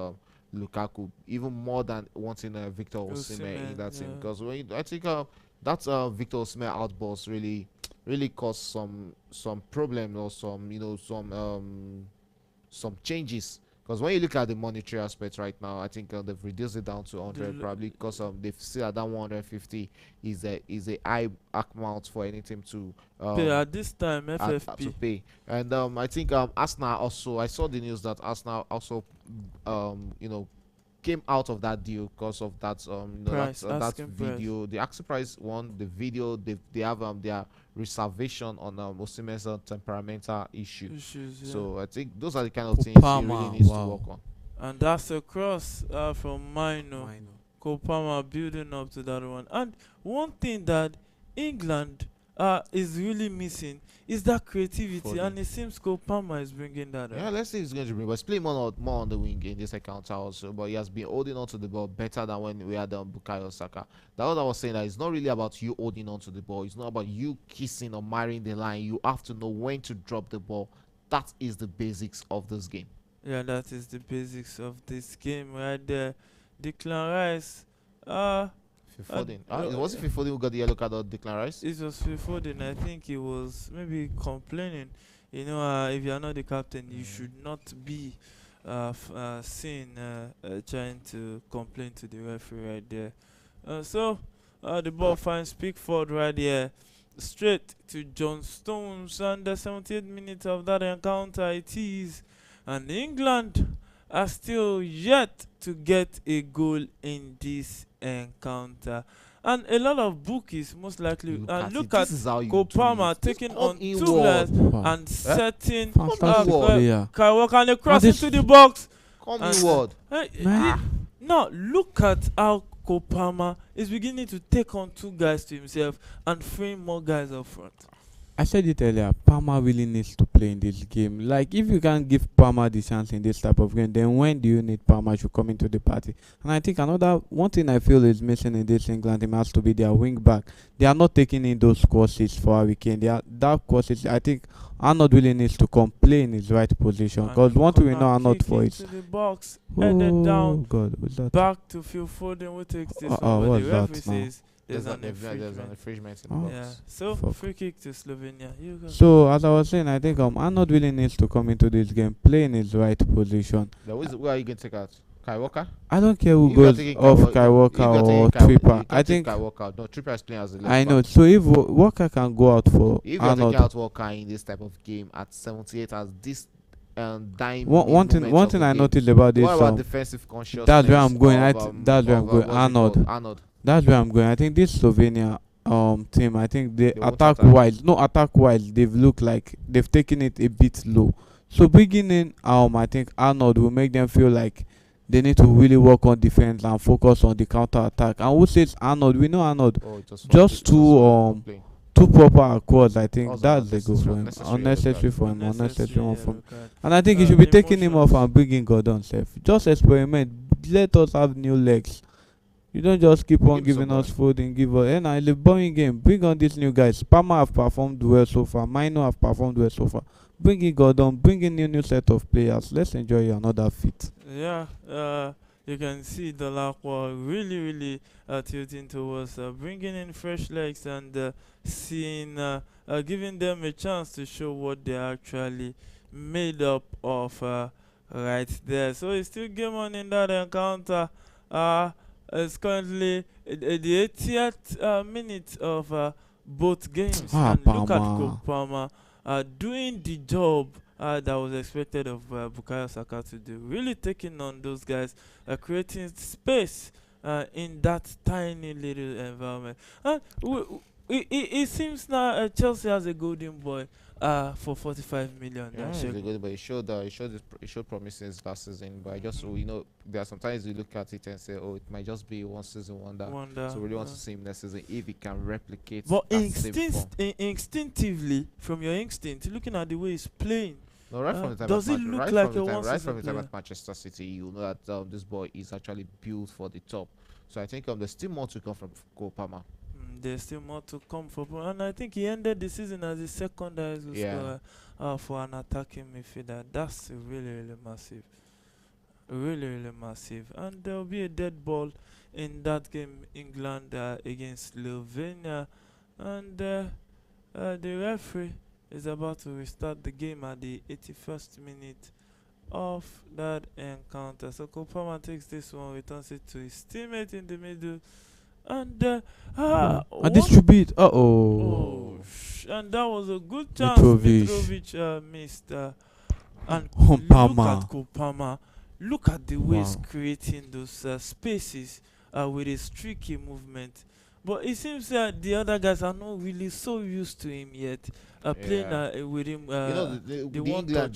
Lukaku even more than wanting Victor Osimhen in that team. Because I think that Victor Osimhen outburst really caused some problem or some changes, because when you look at the monetary aspect right now, I think they've reduced it down to 100 probably, because they've seen that 150 is a high amount for any team to pay at this time, FFP to pay. And I think Arsenal also, I saw the news that Arsenal also came out of that deal because of that that video. The asking price one, the video, they have their reservation on Osimhen's temperamental issues. So I think those are the kind of things he really needs to work on. And that's a cross from Mino. Kopama building up to that one. And one thing that England is really missing is that creativity, and it seems Kopama is bringing that. Yeah, let's see if he's going to bring. But he's playing more on the wing in this encounter also. But he has been holding on to the ball better than when we had Bukayo Saka. That's what I was saying. That it's not really about you holding on to the ball. It's not about you kissing or marrying the line. You have to know when to drop the ball. That is the basics of this game. Yeah, that is the basics of this game right there. Declan Rice. Was it Phil Foden who got the yellow card or Declan Rice? It was Phil Foden. I think he was maybe complaining. If you are not the captain, you should not be seen trying to complain to the referee right there. So the ball finds Pickford right here, straight to John Stones, and the 78th minute of that encounter it is, and England are still yet to get a goal in this encounter. And a lot of bookies most likely look at Kopama taking on two players and setting Kyle Walker and cross into the box. Now look at how Kopama is beginning to take on two guys to himself and frame more guys up front. I said it earlier, Palmer really needs to play in this game. Like, if you can't give Palmer the chance in this type of game, then when do you need Palmer to come into the party? And I think one thing I feel is missing in this England team has to be their wing back. They are not taking in those courses for a weekend. That courses, I think Arnold really needs to come play in his right position, And because one thing we know corner Arnold kick for is into the box, headed down, God, what's that? back to Phil Foden, who takes this one. But what's the that referee now? says there's an infringement. infringement in the Oh. box. Yeah, so Fuck. free kick to Slovenia. You go. So as I was saying, I think Arnold really needs to come into this game, play in his right position. Where are you going to take out? Kai Walker? I don't care who If you are goes taking off Kai Walker if you are or taking Kai- you Tripper. can't I take think Kai Walker. No, Tripper is playing as a left I know. back. So if Walker can go out for If you are Arnold, taking out Walker in this type of game at 78 as this dying one thing moment of the I game, noticed about this, what about defensive consciousness? that's where I'm going. That's where I'm of, going. what's it called? Arnold. Arnold. That's where I'm going. I think this Slovenia team, I think they won't attack attack. wise, they've looked like they've taken it a bit low. So bringing in I think Arnold will make them feel like they need to really work on defense and focus on the counter attack. And who says Arnold? We know Arnold. Oh, it was Just two proper accords. I think Also that's the goal for him. Unnecessary for him. Unnecessary one for him. And I think he should be taking him off and bringing Gordon safe. Just experiment. Let us have new legs. You don't just keep on Give giving us somebody. food and give us. And it's a boring game. Bring on these new guys. Palmer have performed well so far. Minor have performed well so far. Bring in Gordon. Bring in new set of players. Let's enjoy another fit. Yeah, you can see the Lakwa really tilting towards bringing in fresh legs and giving them a chance to show what they're actually made up of right there. So it's still game on in that encounter. It's currently the 80th minute of both games. And look at Kopama doing the job that was expected of Bukayo Saka to do. Really taking on those guys, creating space in that tiny little environment. And it seems now Chelsea has a golden boy for 45 million. Yeah, it's a good, but it showed promises last season. But I just there are sometimes you look at it and say, oh, it might just be one season wonder. So we really want to see him next season if he can replicate. But that instinctively, from your instinct, looking at the way he's playing, no, right from the time does it look like a one right from season the time player? at Manchester City, you know that this boy is actually built for the top. So I think there's still more to come from Cole Palmer. There's still more to come for him, and I think he ended the season as the second highest goal scorer for an attacking midfielder. That's really massive, really massive. And there will be a dead ball in that game, England against Slovenia, and the referee is about to restart the game at the 81st minute of that encounter. So Kopama takes this one, returns it to his teammate in the middle, and and this should be it. And that was a good chance Mitrovic missed. And look at Kopama. Look at the way he's creating those spaces with his tricky movement. But it seems that the other guys are not really so used to him yet. Playing with him. The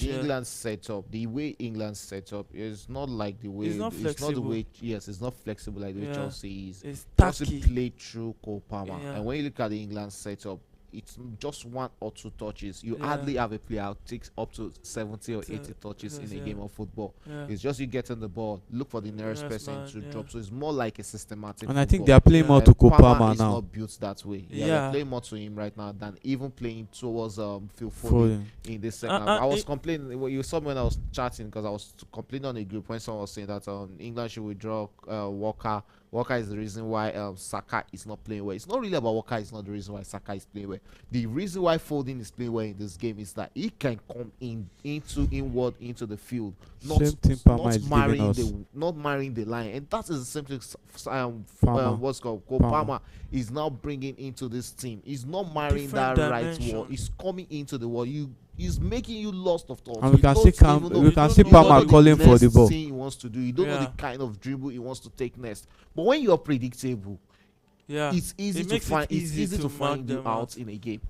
England setup, the way England set up is not like the way. It's not flexible. It's not flexible like the way Chelsea is. It's Chelsea tacky. played through Cole Palmer, and when you look at the England setup, it's just one or two touches. You hardly have a player who takes up to 70 or 80 touches in a game of football. It's just you getting the ball, look for the nearest person to drop. So it's more like a systematic. And I think they are playing more to Cole Palmer is now. not built that way. They're playing more to him right now than even playing towards Phil Foden in this second half. I was complaining. You saw me when I was chatting because I was complaining on a group when someone was saying that England should withdraw Walker. Walker is the reason why Saka is not playing well. It's not really about Walker. It's not the reason why Saka is playing well. The reason why Foden is playing well in this game is that he can come inward into the field, not marrying the line, and that is simply what's called Cole Palmer is now bringing into this team. He's not marrying that right wall. He's coming into the wall. He's making you lost of thought. And we can see Palmer calling for the ball. He wants to do. You don't know the kind of dribble he wants to take next. But when you are predictable, it's easy to find you out in a game.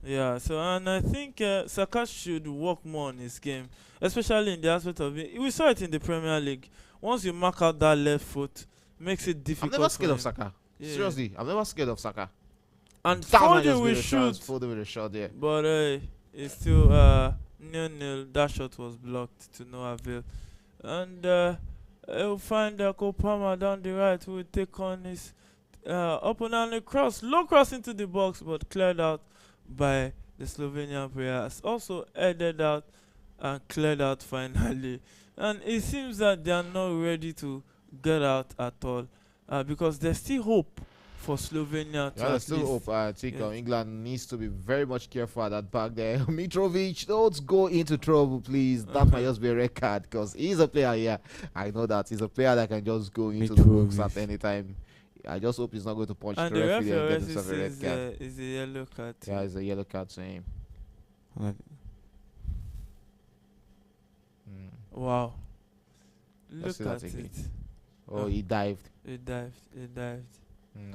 So and I think Saka should work more on his game, especially in the aspect of it. We saw it in the Premier League. Once you mark out that left foot, makes it difficult. I'm never scared of Saka. Seriously, I'm never scared of Saka. And Foden will shoot. Foden with a shot there. But it's still 0-0. That shot was blocked to no avail. And he'll find Cole Palmer down the right, who will take on his up and down the cross. Low cross into the box, but cleared out by the Slovenian player has also headed out and cleared out finally. And it seems that they are not ready to get out at all, because there's still hope for Slovenia to Yeah, there's at still least. hope. I think Yeah. England needs to be very much careful at that back there. Mitrovic, don't go into trouble, please. That might just be a red card because he's a player. Yeah, I know that he's a player that can just go into the books at Mitrovic. any time. I just hope he's not going to punch And the the referee referee and get already himself a red says card. is a yellow card. Yeah, it's a yellow card to him. Uh, Mm. Wow. Let's Look see that at again. it. Oh, he dived. It dived. It dived.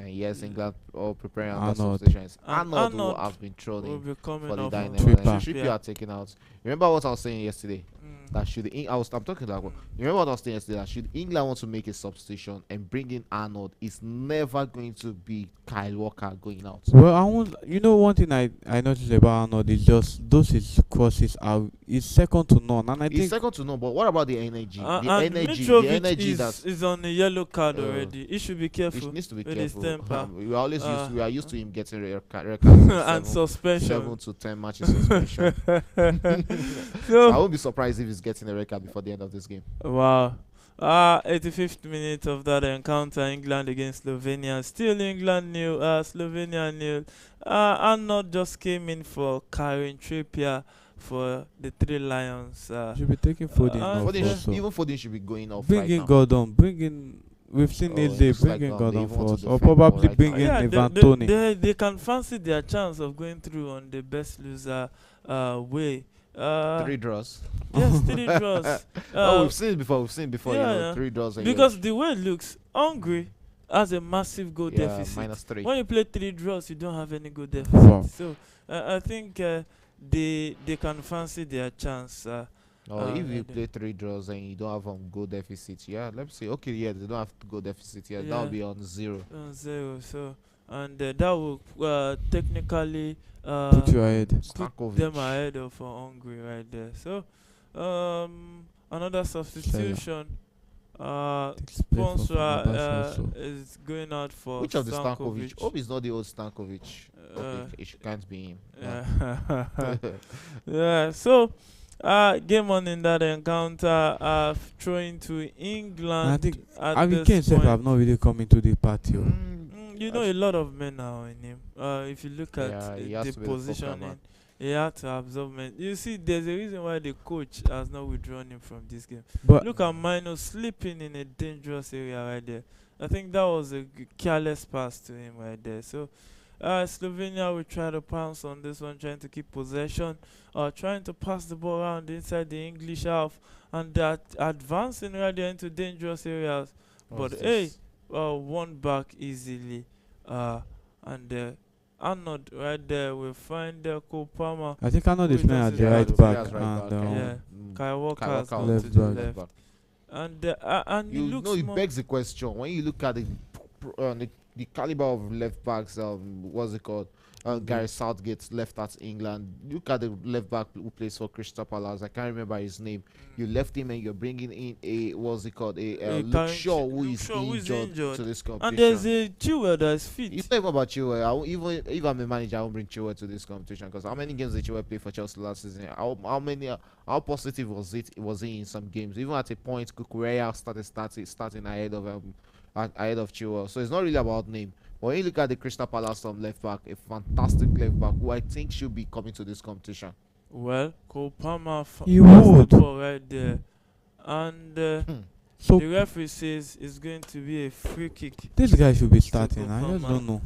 Yes, England all preparing under Arnold. substitutions. And Arnold will Arnold have been thrown Will in be coming for the off dynamo. on Trippier. Trippier are taken out. Remember what I was saying yesterday? That should I'm talking like Mm. you remember what I was saying yesterday? That should England want to make a substitution and bring in Arnold, it's never going to be Kyle Walker going out. Well, I won't. You know, one thing I noticed about Arnold is just those his crosses are is second to none, and I It's think second to none, but what about the energy? The And energy, the Mitrovic energy that is on a yellow card Uh, already. He should be he careful. needs to be with his careful. temper. We are used to him getting red cards And 7 suspension. to 10 matches suspension. So I So, won't be surprised if he's getting a red card before the end of this game. wow. 85th minute of that encounter, England against Slovenia. Still England nil, Slovenia nil. Arnold just came in for Karen Trippier for the Three Lions. should be taking Foden Uh, off Foden also. even Foden should be going off Bring right in now. Gordon. Bring in. We've seen Oh, it. it They looks bring like, in they Gordon want for to us, or defend more probably right bring now. in Yeah, Ivan Toney. they can fancy their chance of going through on the best loser way. 3 draws. Yes, 3 draws. We've seen it before. yeah. 3 draws. and Because the way it looks, Hungary has a massive goal you're- deficit. -3. When you play 3 draws, you don't have any goal Wow. deficit. So I think they can fancy their chance. If you and play 3 draws and you don't have goal deficit, yeah, let's say okay, yeah, they don't have goal deficit, yeah, that Yeah. will be on 0. 0. So that will technically Put you ahead. put Stankovic. them ahead of Hungary right there. So another substitution. Takes place for Sponsor Fenerbahce also. is going out for Which of the Stankovic. Stankovic? Hope it's not the old Stankovic. Uh, It can't be him. Yeah. Yeah. So, game on in that encounter. Throwing to England. I think at Harry this Kane said point. have not really come into the party. Oh. You know, a lot of men are in him. If you look at Yeah, he has the to be the focal positioning, man. he had to absorb men. You see, there's a reason why the coach has not withdrawn him from this game. But Look at Mino sleeping in a dangerous area right there. I think that was a careless pass to him right there. So, Slovenia will try to pounce on this one, trying to keep possession, trying to pass the ball around inside the English half, and that advancing right there into dangerous areas. What's But hey, this? one back easily, and Arnold right there will find Cole Palmer. I think Arnold is Who playing does at it? the right Yeah, back, right and back. Yeah. Kyle Walker has Walker gone left to the back. left, and he You looks know, it more. begs the question when you look at the caliber of left backs. What's it called? Gary Southgate's left at England. Look at the left back who plays for Crystal Palace. I can't remember his name. You left him and you're bringing in a what's it called? Luke Karen Shaw who Luke is Shaw, who is injured to this competition. And there's a Chilwell that's fit. It's not even about Chilwell. I won't, even if I'm a manager, I won't bring Chilwell to this competition because how many games did Chilwell play for Chelsea last season? How positive was he in some games? Even at a point, Kukureya starting ahead of Chilwell. So it's not really about name. But when you look at the Crystal Palace left back, a fantastic left back who I think should be coming to this competition. Well, Cole Palmer He passed would. the ball right there, and So the referee says it's going to be a free kick. this guy should be starting. I just Palmer. don't know.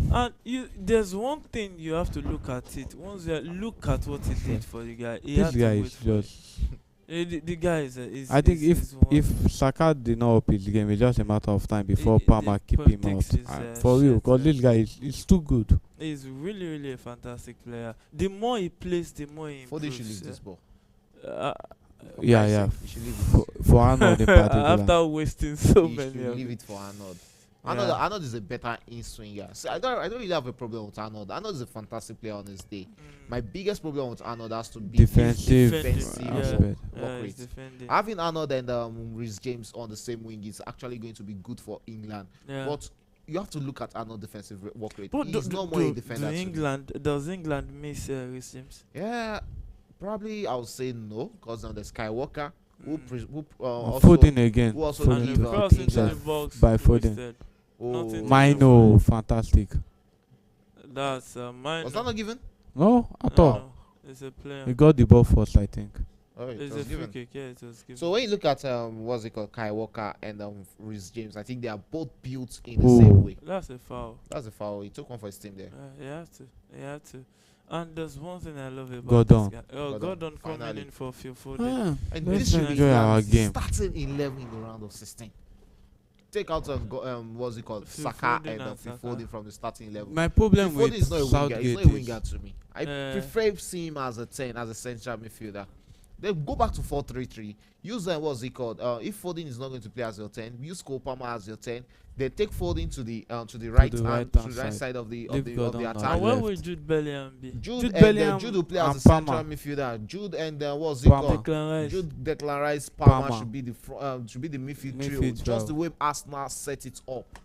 And there's one thing you have to look at it. Once you look at what he did for the guy, he had This to guy wait is for it. just. The guy is. I think is one- if Saka did not up his game, it's just a matter of time before He- Palmer the keep him takes out. his, For real, shit, because this guy is too good. he's really a fantastic player. The more he plays, the more he Foden improves. should leave this ball. Yeah. He should leave it. For Arnold in particular. After wasting so He many should of leave it. it for Arnold. Yeah. Arnold is a better in-swinger. So I don't really have a problem with Arnold. Arnold is a fantastic player on his day. My biggest problem with Arnold has to be his Defensive defensive Yeah. aspect. work Yeah, he's rate. defending. Having Arnold and Rhys James on the same wing is actually going to be good for England. Yeah. But you have to look at Arnold defensive work rate. But He's not more a defender. does England miss Reece James? Yeah, probably I would say no, because on the Skywalker, also Foden again. who also Foden give And to cross Kings into the and box by Foden. wasted. oh, nothing. Mino, fantastic. That's mine. was that not given? No, at all. It's a player. He got the ball first, I think. Oh, it It's a was free given. kick. Yeah, it was given. So when you look at what's it called, Kai Walker and Reece James, I think they are both built in the same way. That's a foul. That's a foul. He took one for his team there. He had to. He had to. And there's one thing I love about Gordon. this guy. Oh, Gordon, Gordon coming finally. in for Phil Foden. And Let's this should be enjoy our England's game. starting 11 in the round of 16. Take out what's it called, Phil Saka Foden and and Phil Saka. Foden from the starting 11. My problem Phil Foden with is not a winger. He's Southgate not a is winger to me. I Uh, prefer seeing him as a 10, as a central midfielder. Then go back to 4-3-3. Use what's it called? If Foden is not going to play as your 10, use Cole Palmer as your 10. Then take Foden to the right the hand, right to hand the right side. side of the Leave Gordon on attack. and where left. will Jude Bellingham be? Jude Bellingham Jude will play as and a central Palmer. midfielder. Jude and what's it Palmer. called? Declan Rice. Jude, Declan Rice, Palmer Palmer. should be the should be the midfield trio, Midfield just trio. the way Arsenal set it up.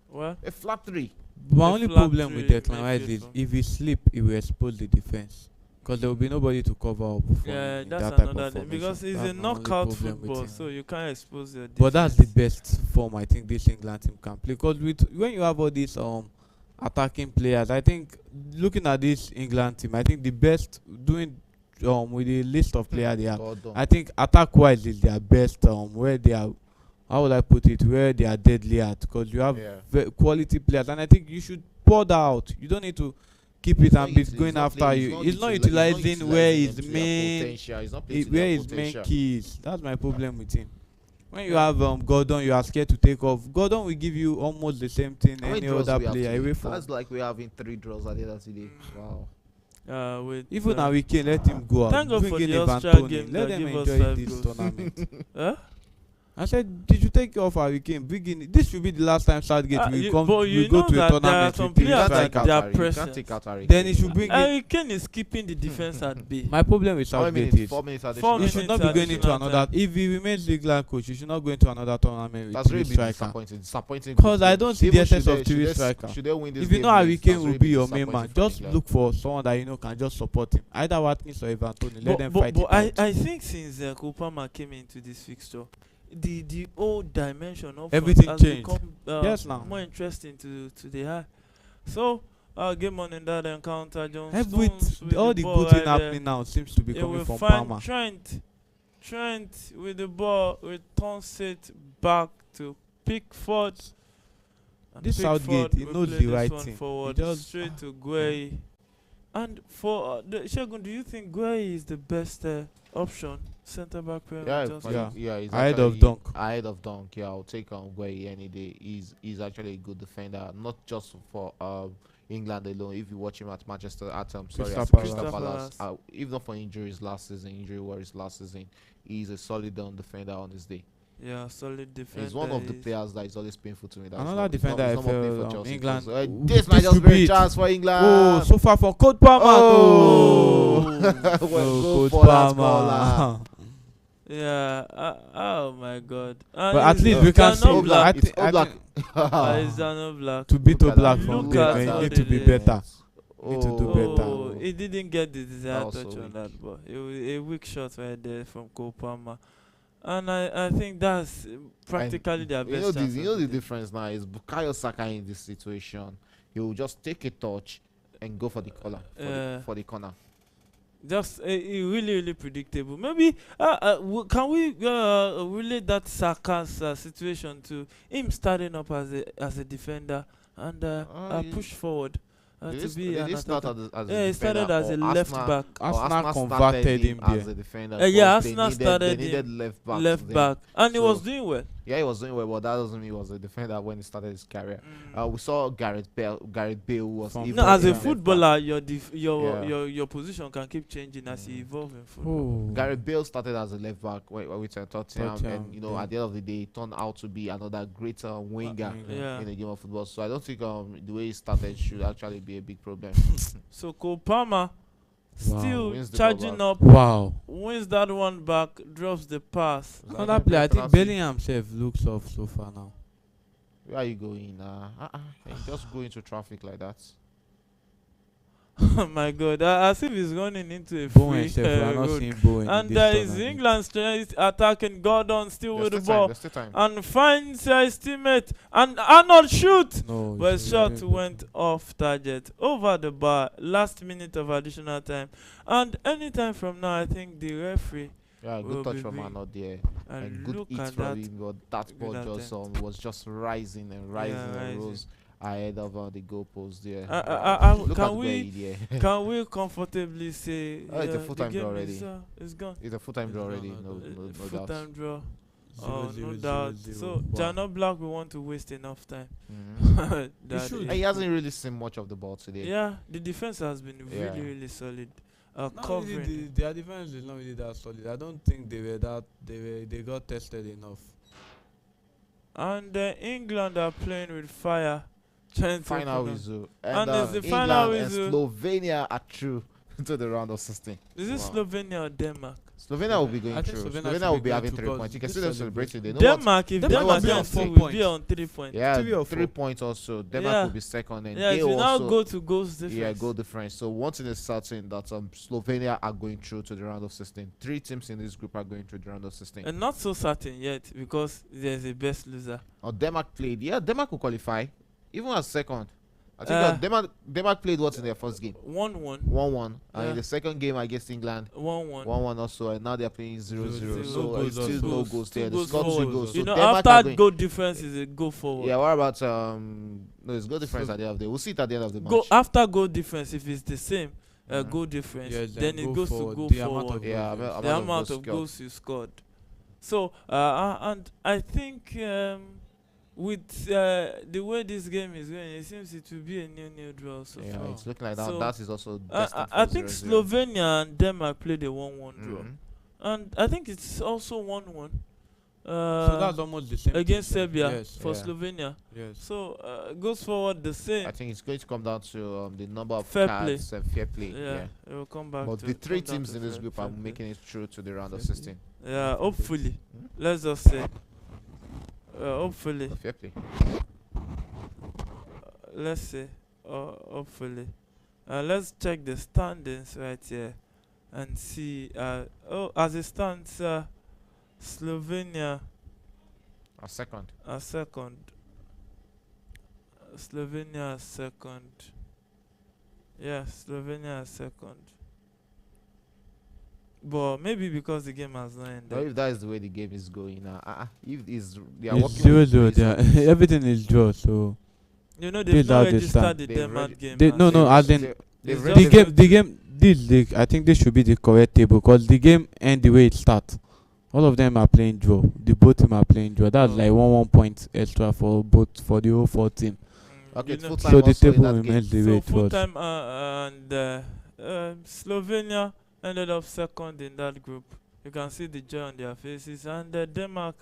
Well, A flat 3. My The only flat problem with three Declan Rice is midfield. if he sleep, he will expose the defense. Because there will be nobody to cover up for yeah, him in that's that type another of thing because formation. it's That's a my only knockout problem with football, him. so you can't expose your defense. But that's the best form I think this England team can play. Because when you have all these attacking players, I think looking at this England team, I think the best doing with the list of players they have, God done. I think attack wise is their best where they are. How would I put it? Where they are deadly at, because you have Yeah. quality players, and I think you should pour that out. You don't need to keep it He's and not be util- going he's not after playing- you. He's not utili- utilizing where them his to their main potential. He's not playing to where their his main potential. key is. That's my problem with him. When you have Gordon, you are scared to take off. Gordon will give you almost the same thing How many any draws other we have player today? away from. That's like we're having 3 draws at the end of the day. Wow. with Even now we can let him go out. Thank God Bring for in the Evan Austria Toney. game Let that them give us enjoy 5 this goals. tournament. Huh? I said, did you take off Harry Kane? Begin. This should be the last time Southgate will come. But Will you go know to a that there are tournament some with three players that strikers. they are You can't pressing. take out Harry Then Kane. he should bring in. Harry Kane is keeping the defense at bay. My problem with How many Southgate minutes? is 4 minutes Four additional. he minutes should not be going into additional another. time. If he remains the England coach, he should not go into another tournament with That's three really striker. disappointing. Because I don't see the essence of three should striker. Should they win this If you game, know Harry yes, Kane that's will really be your main man, disappointing for just England. look for someone that you know can just support him. Either Watkins or Evan Toney. Let them fight it But out. I think since Kopama came into this fixture, the whole dimension of Everything has changed. become Yes, now. more interesting to the eye. So game on in that encounter, John Every Stones with all the the ball good thing right there. happening now seems to be He coming will from find Palmer. Trent with the ball, returns it back to Pickford. And This Pickford Southgate, he will knows play the this right one thing. He forward, just- straight to Gueye. And for Shegun, do you think Gueye is the best option, centre back player? Yeah, he's Ahead of actually- Dunk. Ahead of Dunk, yeah, I'll take on Gueye any day. He's actually a good defender, not just for England alone. If you watch him at Manchester, Crystal at Palace. Crystal Palace, Palace. even not for injuries last season, injury worries last season, he's a solid defender on his day. Yeah, solid defender. He's one of the is- players that is always painful to me. That Another defender I more playing for feel Chelsea England. because, w- this might just be a distribute. chance for England. Oh, so far for Code Palmer. Oh. Oh, Well, go Code for that Palmer. Yeah. Oh my God. But at least we can It's see. Oblak. Oblak. I It's think Oblak. It's an Black. to beat Look at Oblak that. from Look there, at man, what need to be they did. better. Need to do better. Oh, he didn't get the desired That was touch so on weak. that ball. It was a weak shot right there from Cole Palmer. And I think that's practically their best chance. You know of the the difference now is Bukayo Saka in this situation. He will just take a touch and go for the corner. For the corner. Just really predictable. Maybe can we relate that Saka's situation to him starting up as a defender and push forward to be Did an he start attacker? as a Yeah, he started defender as a or left Arsenal- back. or Arsenal started converted him as there. a defender. Yeah, because Arsenal they started needed him left Left then. back, and he So- was doing well. Yeah, he was doing well, but that doesn't mean he was a defender when he started his career. We saw Gareth Bale was From- even No, as a left back. footballer, Yeah. your position can keep changing as you evolve in football. Oh. Gareth Bale started as a left back with Tottenham, Tottenham, and yeah. at the end of the day, he turned out to be another great winger Yeah. in the game of football. So I don't think the way he started should actually be a big problem. So Cole Palmer still Wins the charging ball up, Wow. wins that one back, drops the pass. Another player. I think Bellingham himself looks off so far now. Where are you going? Can you just go into traffic like that? Oh my God! As if he's running into a Bowen free we are not road. seeing Bowen in And this is tournament. England strength attacking Gordon still with the There's still time. ball There's still time. and finds his teammate and Arnold shoot. No, But it's shot really went off target over the bar. Last minute of additional time, and anytime from now, I think the referee. Yeah, Will good touch be from big. Arnold there. And And good look hit at from that. him, but that ball at just that. was just rising and rising and rising. rose ahead of the goalpost there. Can Look at we- Gueye there. Can we comfortably say Oh, it's a the full-time game draw is, already. it's gone? It's a full-time draw No, already. no, No doubt. Full-time draw. Zero, Oh, zero, no zero, doubt. zero. So, Wow. Jano Black, we want to waste enough time. Mhm. That should. is- And he hasn't really seen much of the ball today. Yeah, the defense has been Yeah. really, really solid. Not really, Covering. their defense is not really that solid. I don't think they got tested enough. And England are playing with fire. Trying to Final open up. whistle. And it's the England final and whistle. Slovenia are through to the round of 16. Is it Wow. Slovenia or Denmark? Slovenia will be going I think through. Slovenia Slovenia should will be be going having to 3 because points. You can this see them celebration. celebrating. They know what. Denmark, if Denmark Denmark will be can on fall, 4 will be points. on 3 points. Yeah, 3 or 3 4. points also. Denmark Yeah. will be second, and Yeah, they if you now also go to goals difference. yeah goal difference. So one thing is certain that Slovenia are going through to the round of 16. 3 teams in this group are going through the round of 16. And not so certain yet because there's a best loser. Denmark played. Yeah, Denmark will qualify, even as second. I think Denmark played what in their first game? 1-1. 1-1, and Yeah. in the second game against England, 1-1. 1-1 also, and now they're playing 0-0. 0-0. So No it's goals still no also. goals Two there. They goals scored 2 forward. goals. So You know, Denmark are after going. goal difference is a go forward. Yeah, what about no, it's goal difference So- at the end of the day. We'll see it at the end of the match. Go after goal difference if it's the same Mhm. goal difference, Yes, then then it go goes forward. to go The amount of forward. Yeah, goals, The amount goals of scored. goals you scored. So and I think with the way this game is going, it seems it will be a 0-0 draw so Yeah, far. it's looking like that. So, That is also I destined I for think 0-0. Slovenia and Denmark played a 1-1 draw, Mhm. and I think it's also 1-1 So that's almost the same against thing, Serbia Yes. for Yeah. Slovenia. Yes. So goes forward the same. I think it's going to come down to the number of Fair cards and fair play. Yeah, it will come back. But to the 3 come down teams to in this fair- group fair are play. making it through to the round of Fair play. 16. Yeah, hopefully. Hmm? Let's just say. Hopefully. Fair play. Let's say. Hopefully. Let's check the standings right here and see. As it stands, Slovenia A second. are second. Slovenia are second. Yeah, Slovenia are second. But maybe because the game has not ended. Now, if that is the way the game is going now, if they are It's working 0-0. with the Everything is draw. So You know, This they've is not how they registered stand. the They've Denmark reg- game. They- as no, yet. no, as in they've It's read just the game. The game. I think this should be the correct table because the game end the way it starts. All of them are playing draw. The both team are playing draw. That's Oh. like 1 point extra for both for the whole 4 team. Okay, You it's know, full time So the also in table that game. remains the way so it full was. time and Slovenia ended up second in that group. You can see the joy on their faces, and Denmark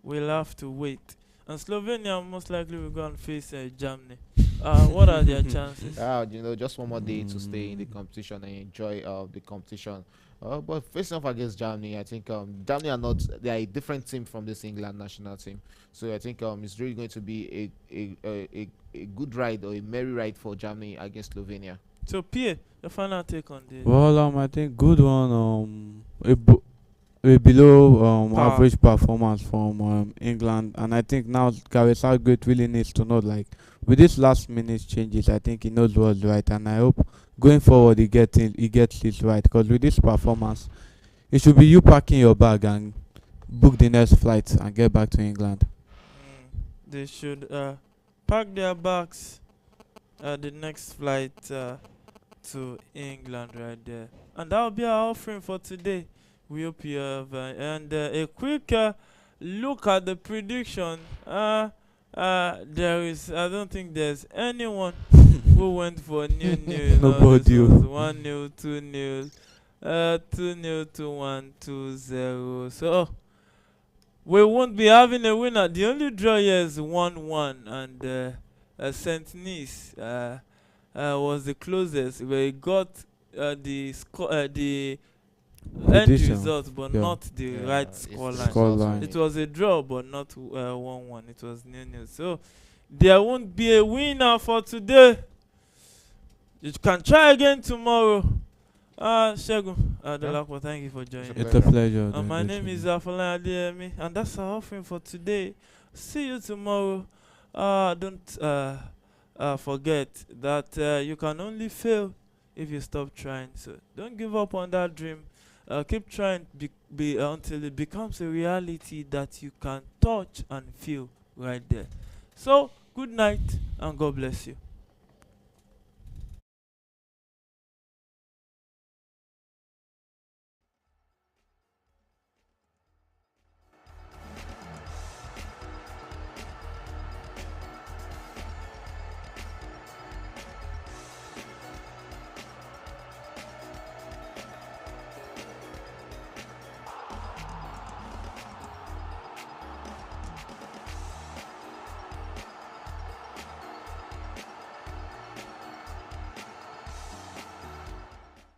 will have to wait. And Slovenia most likely will go and face Germany. What are their chances? Just one more day to stay in the competition and enjoy the competition. But facing off against Germany, I think Germany they are a different team from this England national team. So I think it's really going to be a good ride or a merry ride for Germany against Slovenia. So Pierre, the final take on this. Well, I think good one. A below Par. average performance from England, and I think now Gareth Southgate really needs to know, like, with these last minute changes, I think he knows what's right, and I hope going forward he gets it right, because with this performance it should be you packing your bag and book the next flight and get back to England. They should pack their bags at the next flight to England right there. And that will be our offering for today. We hope you have and a quick look at the prediction. I don't think there's anyone who went for new. Nobody. 1-0, 2-0, 2-0, 2-1, 2-0. So we won't be having a winner. The only draw here is 1-1, and Saint Nice was the closest. We got the end Prediction. result, but Yeah. not the right it's score the line. Score line. It was a draw, but not 1-1. It was 0-0. So there won't be a winner for today. You can try again tomorrow. Shegun, Dolapo, thank you for joining. It's It's a pleasure. My name is Afolan Adeyemi, and that's our offering for today. See you tomorrow. Don't forget that you can only fail if you stop trying. So don't give up on that dream. Keep trying until it becomes a reality that you can touch and feel right there. So good night and God bless you.